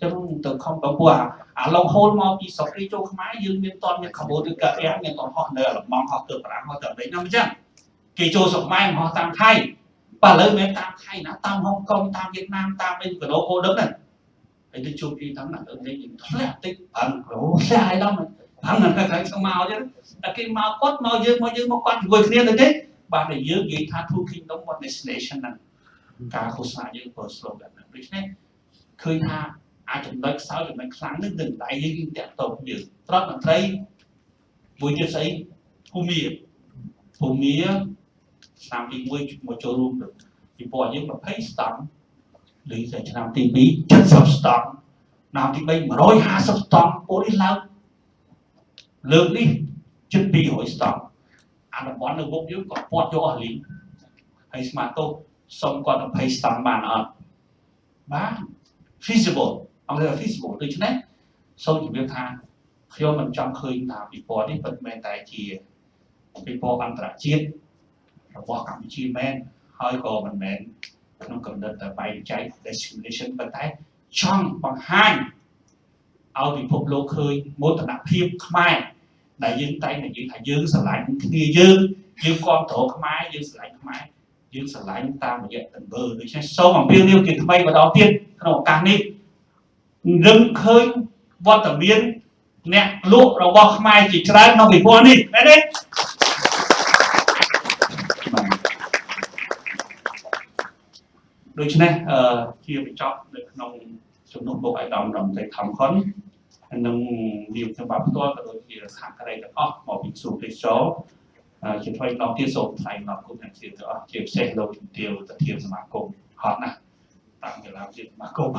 ចឹងទៅខំទៅព្រោះអា long haul មកពីស្រុកគេចូលខ្មែរយើងមានតន់មានកាបូនឬកាអៀងមានតន់ហោះនៅអាឡម៉ង់ហោះទៅប្រាំងហោះទៅអីណាអញ្ចឹងគេចូលស្រុកខ្មែរហោះតាមថៃបើឥឡូវមិនតាមថៃណាតាមហុងកុងតាមវៀតណាមតាមអីកណ្ដោកូដឹកហ្នឹងហើយទៅជួបគេតាមណាទៅយើងធ្លាក់តិចអឹងគ្រូធ្លាក់ឲ្យដល់ហ្នឹងហ្នឹងតែខ្លាំងមកចឹងតែគេមកគាត់មកយើងមកគាត់ជាមួយគ្នាទៅទេបាទតែយើងនិយាយថា two kingdom one destination ហ្នឹងការឃោសនាយើងព្រោះ slogan ហ្នឹងដូច្នេះឃើញថាអាចចំណុចខ្សោយចំណុចខ្លាំងនឹងដៃយើងតាក់ទងយើងត្រង់មន្ត្រីមួយទៀតស្អីភូមិឆ្នាំទី1មកចូលរួមទៅពីព្រោះយើង20ស្តង់ឬឆ្នាំទី2 70ស្តង់ឆ្នាំទី3 150ស្តង់ពលនេះឡើងលើកនេះជិត200ស្តង់អាតំបន់នៅមុខយើងក៏ពាត់យកអស់លីងហើយស្មាតោសុំគាត់20ស្តង់បានអត់បាន feasible អត់ feasible ដូច្នេះសូមជម្រាបថាខ្ញុំមិនចង់ឃើញថាពិព័រណ៍នេះពិតមែនតែជាពិព័រណ៍អន្តរជាតិរបស់កម្ពុជាមែនហើយក៏មិនមែនក្នុងកំណត់តែបែងចែក destination ប៉ុន្តែចង់បង្ហាញឲ្យពិភពលោកឃើញមោទនភាពខ្មែរដែលយើងតែងតែនិយាយថាយើងស្រឡាញ់គ្នាយើងគ្រប់គ្រងខ្មែរយើងស្រឡាញ់ខ្មែរយើងស្រឡាញ់តាមរយៈតង្វើដូច្នេះសូមអំពាវនាវជាថ្មីម្ដងទៀតក្នុងឱកាសនេះរឹងឃើញវត្តមានអ្នកលក់របស់ខ្មែរជាច្រើនក្នុងពិព័រណ៍នេះមែនទេដូច្នេះជាបញ្ចប់នៅក្នុងជំនុំលោកឯកឧត្តមរដ្ឋមន្ត្រីខំខុននិងនាមខ្ញុំបាទផ្ទាល់ក៏ដូចជាសហការីទាំងអស់មកពីក្រសួងទេសចរជាថ្មីម្ដងទៀតសូមថ្លែងអំណរគុណអ្នកជាទាំងអស់ជាពិសេសលោកជំទាវប្រធានសមាគមហត់ណាស់តាំងពីឡើងជាសមាគម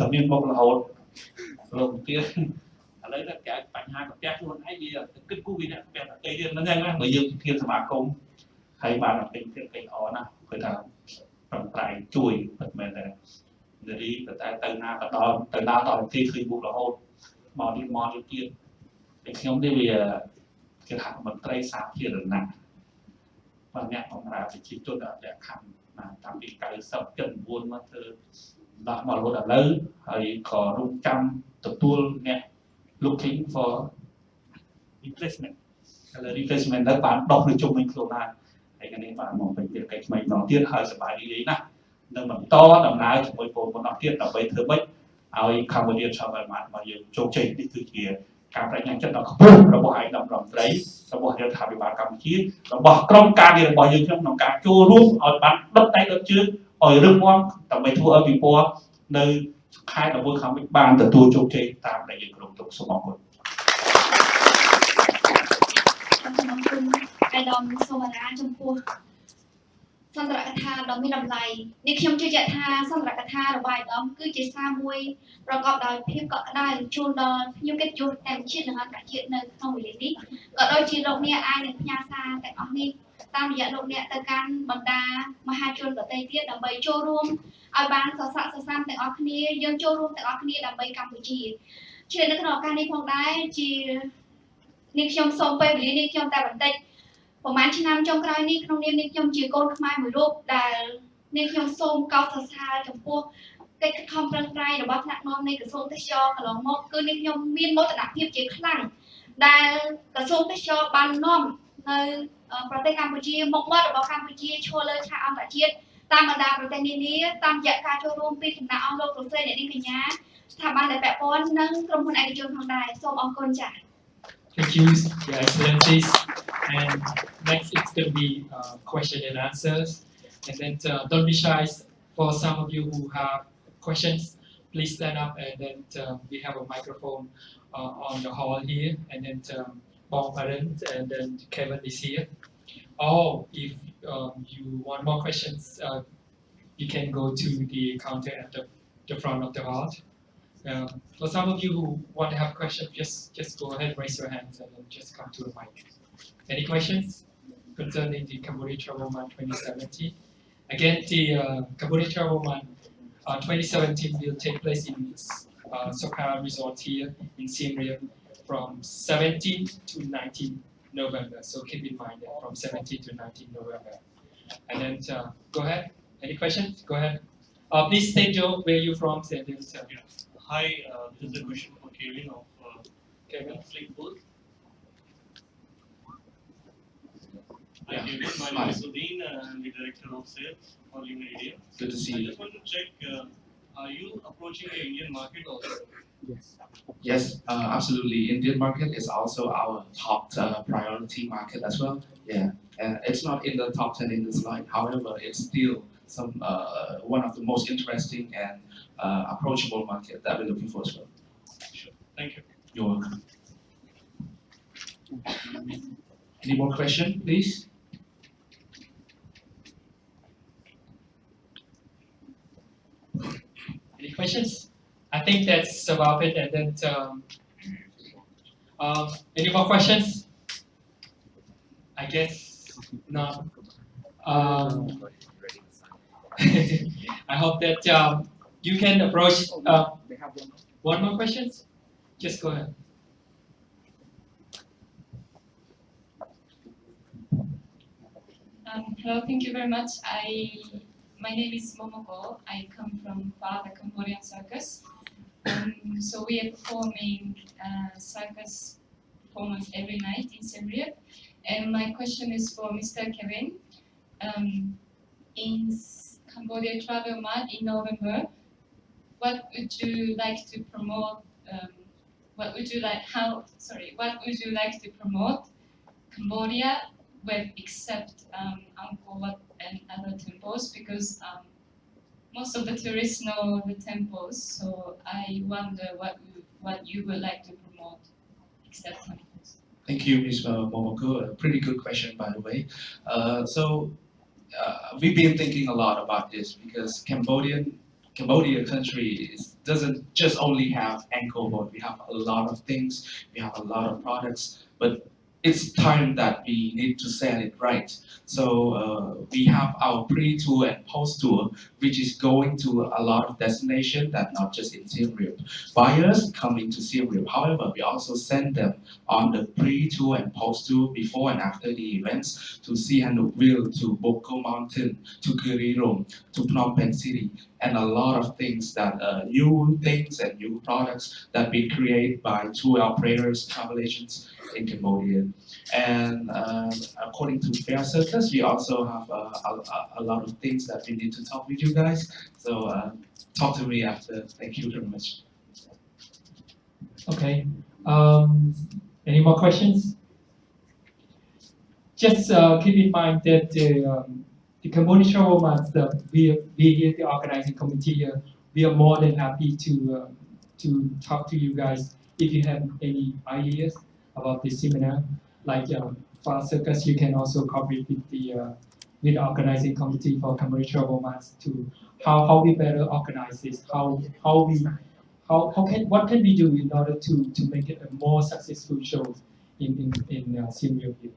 តែមានមុខរហូតលោកជំទាវឥឡូវតែបញ្ហាប្រទះខ្លួនឯងវាគិតគូរវាអ្នកប្រទេសទៀតហ្នឹងណាបើយើងធានសមាគមហើយបានពេញទៀតពេញអណាគឺថាប្រំប្រែងជួយមិនមែនតែនារីតែទៅណាក៏ដល់ទៅណាដល់ទីឃើញមុខរហូតមកទៀតតែខ្ញុំនេះវាគេថាមន្ត្រីសាធារណៈបាទអ្នកបម្រើប្រជាជនអត់លក្ខខណ្ឌតាំងពី90 មកធ្វើដោះមករហូតដល់ឥឡូវហើយក៏រងចាំទទួលអ្នក looking for replacement ទៅបានដោះនៅជុំវិញខ្លួនហើយហើយគ្នាបានមកពេញទៀតកែថ្មីម្ដងទៀតហើយសប្បាយរីករាយណាស់នឹងបន្តដំណើរជាមួយបងប្អូនអស់ទៀតដើម្បីធ្វើម៉េចឲ្យ Cambodia Travel Mart របស់យើងជោគជ័យនេះគឺជា ការប្រញាប់ចិត្តដល់ខ្ពស់របស់ឯកឧត្តមរដ្ឋមន្ត្រីរបស់រដ្ឋាភិបាលកម្ពុជារបស់ក្រមការងាររបស់យើងក្នុងការចូលរួមឲ្យបានដុតដៃដុតជើងឲ្យរឹងមាំដើម្បីធ្វើឲ្យពិព័រណ៍នៅខែ11ខាងមុខបានទទួលជោគជ័យតាមដែលយើងគ្រប់ទុកសូមអរគុណ អាយដាមសូមអាចំពោះសន្ទរកថាដ៏មានតម្លៃនេះខ្ញុំជឿជាក់ថាសន្ទរកថារបស់អាយដាមគឺជាសារមួយប្រកបដោយភាពកក់ក្ដៅជូនដល់ភ្ញៀវកិត្តិយសទាំងជាតិនិងអន្តរជាតិនៅក្នុងវេលានេះក៏ដូចជាលោកអ្នកអាចនឹងផ្ញើសារទាំងអស់នេះតាមរយៈលោកអ្នកទៅកាន់បណ្ដាមហាជនដទៃទៀតដើម្បីចូលរួមឲ្យបានសរស័ក្តិសរស័មទាំងអស់គ្នាយើងចូលរួមទាំងអស់គ្នាដើម្បីកម្ពុជាជានៅក្នុងឱកាសនេះផងដែរជានេះខ្ញុំសូមពេលវេលានេះខ្ញុំតែបន្តិចប្រហែលឆ្នាំចុងក្រោយនេះក្នុងនាមនេះខ្ញុំជាកូនខ្មែរមួយរូបដែលនេះខ្ញុំសូមកោតសរសើរចំពោះកិច្ចខំប្រឹងប្រែងរបស់ថ្នាក់នាំនៃក្រសួងទេសចរកន្លងមកគឺនេះខ្ញុំមានមោទនភាពជាខ្លាំងដែលក្រសួងទេសចរបាននាំនៅប្រទេសកម្ពុជាមុខមាត់របស់កម្ពុជាឈរលើឆាកអន្តរជាតិតាមបណ្ដាប្រទេសនានាតាមរយៈការចូលរួមពីសំណាក់អង្គលោកលោកស្រីអ្នកនាងកញ្ញាស្ថាប័នដែលពាក់ព័ន្ធនិងក្រុមហ៊ុនឯកជនផងដែរសូមអរគុណចា៎ Thank you, Your Excellencies. And next it's going to be question and answers. And then don't be shy. For some of you who have questions, please stand up. And then we have a microphone on the hall here. And then Bong Parent and then Kevin is here. Or if you want more questions, you can go to the counter at the front of the hall. For some of you who want to have questions, just go ahead, raise your hands, and then just come to the mic. Any questions concerning the Cambodia Travel Month 2017? Again, the Cambodia Travel Month 2017 will take place in Soka Resort here in Siem from 17 to 19 November. So keep in mind that from 17 to 19 November. And then go ahead. Any questions? Go ahead. Please state where you're from. And then, Hi, this is a question for Kevin of Kevin. Flickbook. Hi, Yeah. Kevin. My name is Udin. I'm the director of sales for Media. Good to see I you. just want to check, are you approaching the Indian market also? Yes, absolutely. Indian market is also our top priority market as well. Yeah, it's not in the top 10 in this slide. However, it's still one of the most interesting and approachable market that we're looking for as well. Sure. Thank you. You're welcome. Any more question, please? Any questions? I think that's about it. And then, any more questions? I guess not. I hope that you can approach. One more questions? Just go ahead. Hello, thank you very much. My name is Momoko. I come from the Cambodian circus. So we are performing circus performance every night in Siem Reap. And my question is for Mr. Kevin. In Cambodia Travel Month in November, what would you like to promote? What would you like to promote Cambodia with except Angkor Wat and other temples? Because most of the tourists know the temples, so I wonder what you would like to promote except temples. Thank you, Ms. Momoko. A pretty good question, by the way. We've been thinking a lot about this because Cambodia country doesn't just only have Angkor Wat. We have a lot of things, we have a lot of products, but it's time that we need to sell it right. So we have our pre-tour and post-tour, which is going to a lot of destinations that not just in Siem Reap. Buyers coming to Siem Reap. However, we also send them on the pre-tour and post-tour before and after the events to Sihanoukville, to Boko Mountain, to Kirirom, to Phnom Penh City, and a lot of things that new things and new products that we create by tour operators, travel agents in Cambodia. And according to Fair Circus, we also have a lot of things that we need to talk with you guys. So talk to me after. Thank you very much. Okay. Any more questions? Just keep in mind that the Cambodia Travel Month, we here, the organizing committee, we are more than happy to talk to you guys if you have any ideas about this seminar. Like for circus, you can also cooperate with the organizing committee for Cambodia Travel Month to how we better organize this, what can we do in order to make it a more successful show in Siem Reap.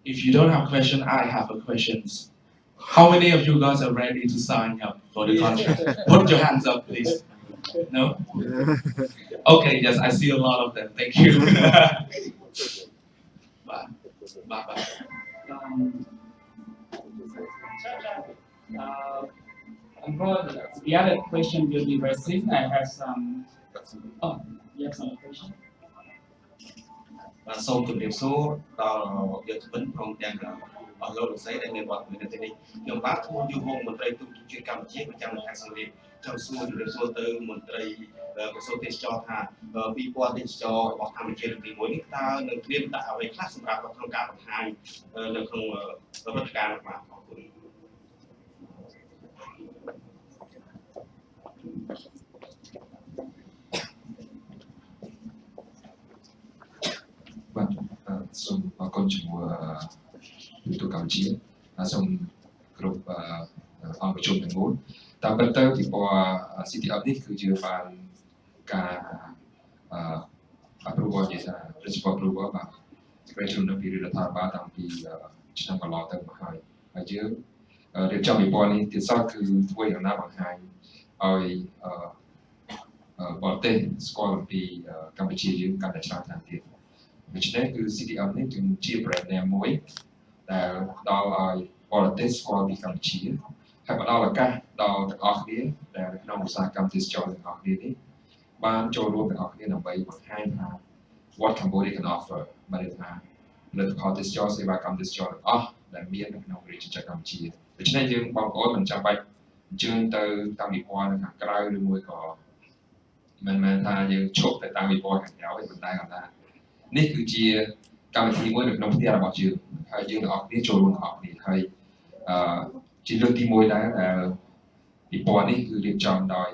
If you don't have a question, I have a questions. How many of you guys are ready to sign up for the contract? Put your hands up, please. No? Okay, yes, I see a lot of them. Thank you. Bye. Bye. The other question will be very soon. I have some. Oh, you have some question? សូមជម្រាបសួរដល់យុទ្ធជនព្រមទាំងអស់លោកលោកស្រីដែលមានវត្តមាននៅទីនេះខ្ញុំបាទឈ្មោះយុវវងមន្ត្រីទូតជាតិកម្ពុជាប្រចាំខេត្តសៀមរាបចង់សួរជម្រាបសួរទៅមន្ត្រីក្រសួងទេសចរថាពីព័ន្ធទេសចររបស់កម្ពុជាលើកទី1នេះតើនឹងត្រៀមដាក់អ្វីខ្លះសម្រាប់ក្នុងការបង្ហាញនៅក្នុងរដ្ឋការរបស់អរគុណ បាទសូមអរគុណជាមួយទូតកម្ពុជាសូមគ្រប់អង្គប្រជុំទាំងមូលតាមពិតទៅពីព្រោះ CTF នេះគឺជាបានការ approval ជាសារ principal approval បាទប្រជុំនៅពីរដ្ឋាភិបាលតាំងពីឆ្នាំកន្លងទៅមកហើយយើងរៀបចំវិព័ន្ធនេះទៀតសោះគឺធ្វើយ៉ាងណាបង្ហាញឲ្យបរទេសស្គាល់អំពីកម្ពុជាយើងកាន់តែច្រើនថែមទៀត ដូច្នេះគឺ CTM នេះគឺជា brand name មួយដែលផ្ដល់ឲ្យបរទេសស្គាល់ពីកម្ពុជាហើយផ្ដល់ឱកាសដល់ទាំងអស់គ្នាដែលក្នុងឧស្សាហកម្មទេសចរទាំងអស់គ្នានេះបានចូលរួមទាំងអស់គ្នាដើម្បីបង្ហាញថា what Cambodia can offer បានន័យថាលទ្ធផលទេសចរសេវាកម្មទេសចរទាំងអស់ដែលមាននៅក្នុងរាជចក្រកម្ពុជាដូច្នេះយើងបងប្អូនមិនចាំបាច់អញ្ជើញទៅតាមវិព័ន្ធនៅខាងក្រៅឬមួយក៏មិនមែនថាយើងឈប់ទៅតាមវិព័ន្ធខាងក្រៅទេប៉ុន្តែគាត់ថា នេះគឺជាកម្មវិធីមួយនៅក្នុងផ្ទះរបស់យើងហើយយើងទាំងអស់គ្នាចូលរួមទាំងអស់គ្នាហើយជាលើកទី1ដែរដែលពិព័រណ៍នេះគឺរៀបចំដោយ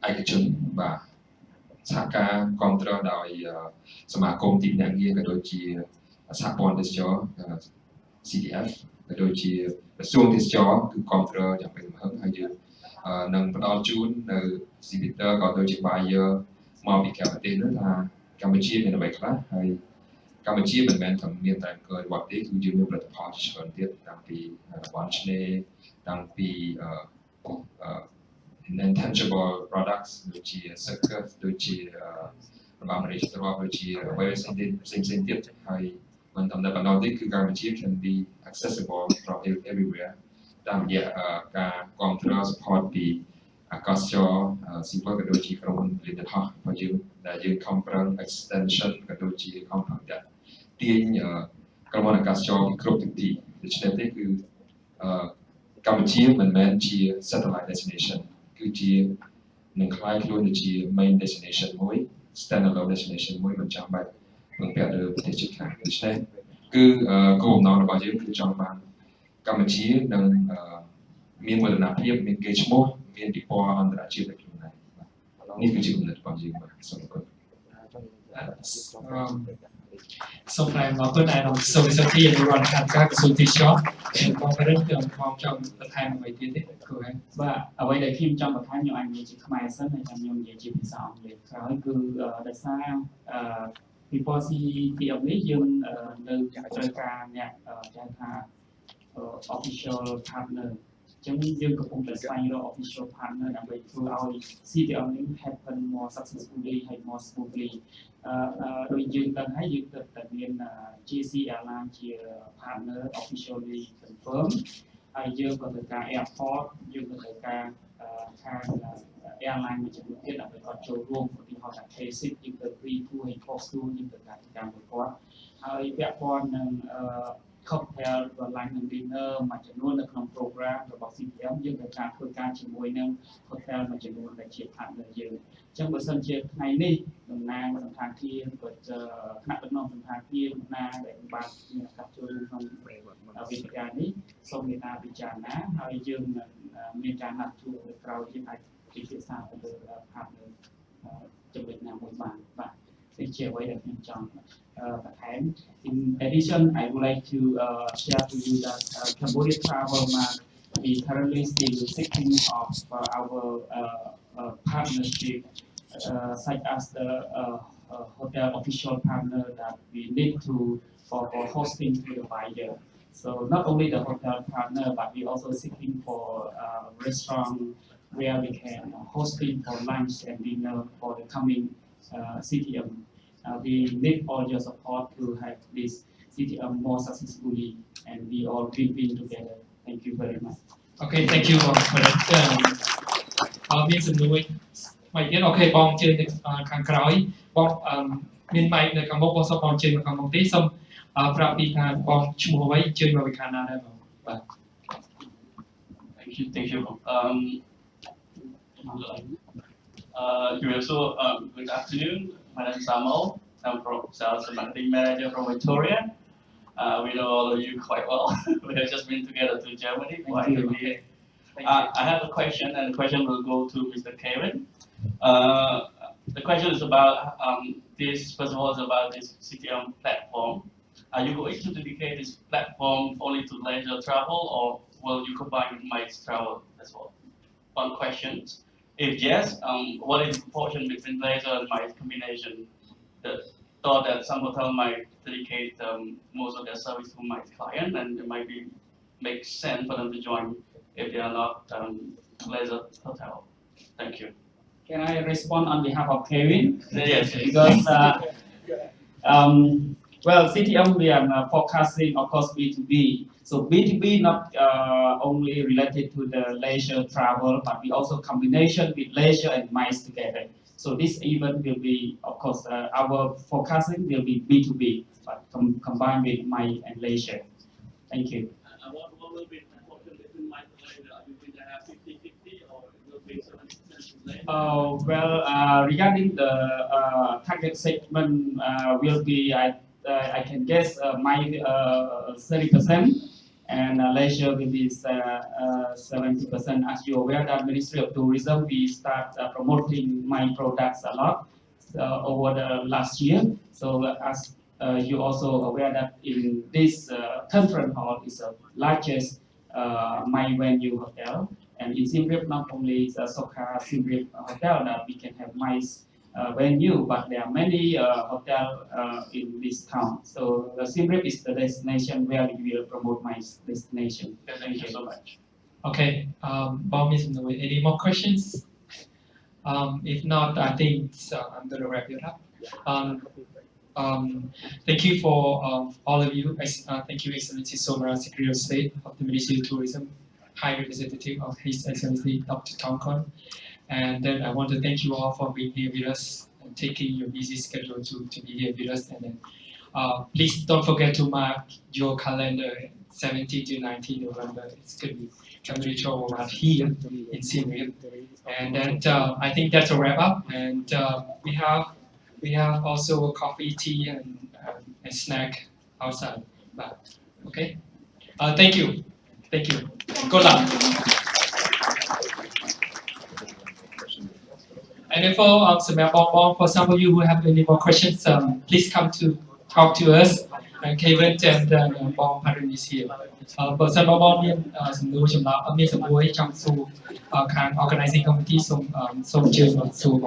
ឯកជនបាទសហការគ្រប់គ្រងដោយសមាគមទីភ្នាក់ងារក៏ដូចជាសហព័ន្ធទេសចរ CTF ក៏ដូចជាក្រសួងទេសចរគឺគ្រប់គ្រងយ៉ាងពេញទំហឹងហើយយើងនឹងផ្ដល់ជូននៅ exhibitor ក៏ដូចជា buyer មកពីក្រៅប្រទេសនោះថា កម្ពុជាមានអ្វីខ្លះហើយកម្ពុជាមិនមែនតែមានតែអង្គរបរទេសគឺយើងមានផលិតផលជាច្រើនទៀតតាំងពីរបរឆ្នេរតាំងពី intangible products ដូចជា circus ដូចជារបស់អាមេរិកទៅដូចជាអ្វីផ្សេងទៀតហើយមិនតំណែងបណ្ដោះទេគឺកម្ពុជា can be accessible from everywhere តាមរយៈការគ្រប់គ្រង support ពី អាកាសចរស៊ីវិលក៏ដូចជាក្រុមផលិតផលរបស់យើងដែលយើងខំប្រឹង extension ក៏ដូចជាខំប្រឹងទាញក្រុមអាកាសចរគ្រប់ទិសទីដូច្នេះទេគឺកម្ពុជាមិនមែនជា satellite destination គឺជានឹងខ្លាយខ្លួនជា main destination មួយ standalone destination មួយមិនចាំបាច់ពឹងពាក់លើប្រទេសជិតខាងដូច្នេះគឺគោលបំណងរបស់យើងគឺចង់បានកម្ពុជានឹងមានមោទនភាពមានគេឈ្មោះ មានពិព័រណ៍អន្តរជាតិដូចខ្លួនឯងនេះគឺជាគំនិតរបស់យើងបាទសូមអរគុណ សូមថ្លែងអរគុណដល់សូមសន្តិភាពរដ្ឋាភិបាលក្រសួងទេសចរបងប្រិយខ្ញុំចង់បន្ថែមអ្វីទៀតទេគ្រូហេបាទអ្វីដែលខ្ញុំចង់បន្ថែមខ្ញុំអាចនិយាយជាខ្មែរសិនហើយខ្ញុំនិយាយជាភាសាអង់គ្លេសក្រោយគឺដោយសារពីព័ត៌មាននេះយើងនៅត្រូវការអ្នកហៅថា official partner ចឹងយើងកំពុងតែស្វែងរក official partner ដើម្បីធ្វើឲ្យ CTM នេះ happen more successfully ហើយ more smoothly ដោយយើងដឹងហើយយើងត្រូវតែមាន JC Airline ជា partner officially confirm ហើយយើងក៏ត្រូវការ airport យើងក៏ត្រូវការខាង airline មួយចំនួនទៀតដើម្បីគាត់ចូលរួមឧទាហរណ៍ថា K6 យើងទៅ pre tour ហើយ post tour យើងត្រូវការទីតាំងមួយគាត់ហើយពាក់ព័ន្ធនឹង cocktail ឬក៏ lunch និង dinner មួយចំនួននៅក្នុង program របស់ CTM យើងត្រូវការធ្វើការជាមួយនឹង hotel មួយចំនួនដែលជា partner យើងអញ្ចឹងបើសិនជាថ្ងៃនេះតំណាងសន្តាគារឬក៏ថ្នាក់ដឹកនាំសន្តាគារណាដែលបានមានឱកាសចូលរួមក្នុងវេទិកានេះសូមមេត្តាពិចារណាហើយយើងមានការណាត់ជួបនៅក្រោយយើងអាចពិភាក្សាទៅលើ partner ចំណុចណាមួយបានបាទនេះជាអ្វីដែលខ្ញុំចង់បន្ថែម In addition, I would like to share to you that Cambodia Travel Mart is currently still seeking of our partnership, such as the hotel official partner that we need to for hosting to the buyer. So not only the hotel partner, but we also seeking for restaurant where we can hosting for lunch and dinner for the coming CTM. We need all your support to have this CTM more successfully, and we all win together. Thank you very much. Okay, thank you for that. មានសំណួរមកទៀតអូខេបងជឿខាងក្រោយបងមានម៉ៃនៅខាងមុខបងសូមបងជឿនៅខាងមុខទេសូមប្រាប់ពីថាបងឈ្មោះអ្វីជឿមកពីខាងណាដែរបងបាទ Thank you. Good afternoon. My name is Samuel. I'm from Sales and Marketing Manager from Victoria. We know all of you quite well. We have just been together to Germany. I have a question, and the question will go to Mr. Kevin. The question is about this. First of all, is about this CTM platform. Are you going to dedicate this platform only to leisure travel, or will you combine with MICE travel as well? One question. If yes, what is the proportion between leisure and MICE combination? The thought that some hotel might dedicate most of their service to MICE client, and it might make sense for them to join if they are not leisure hotel. Thank you. Can I respond on behalf of Kevin? Yes. Because well, CTM we are forecasting, of course, B2B. So B2B not only related to the leisure travel, but we also combination with leisure and MICE together. So this event will be, of course, our forecasting will be B2B, but combined with MICE and leisure. Thank you. What will be the proportion between MICE and leisure? Are you going to have 50-50 or will be 70%? Well, regarding the target segment, will be I can guess MICE 30%. And leisure will be 70%. As you're aware, that Ministry of Tourism we start promoting my products a lot over the last year. So as you also aware that in this conference hall is the largest my venue hotel, and in Siem Reap not only is Sokha Siem Reap hotel that we can have MICE venue, but there are many hotels in this town. So the Siem Reap is the destination where we will promote my destination. Thank you so much. Okay, Bob, any more questions? If not, I think I'm going to wrap it up. Thank you for all of you. Thank you, Excellency Somara, Secretary of State of the Ministry of Tourism, High Representative of His Excellency Dr. Tongkon. And then I want to thank you all for being here with us and taking your busy schedule to be here with us. And then please don't forget to mark your calendar 17 to 19 November. It's going to be Cambodia Travel Mart here in Siem Reap. And then I think that's a wrap up. And we have also a coffee, tea, and a snack outside. But, okay. Thank you. Thank you. Good luck. And then for some of you who have any more questions, please come to talk to us. And Kevin and Bong Parin is here. But some of you some new some trong su can organizing committee some children su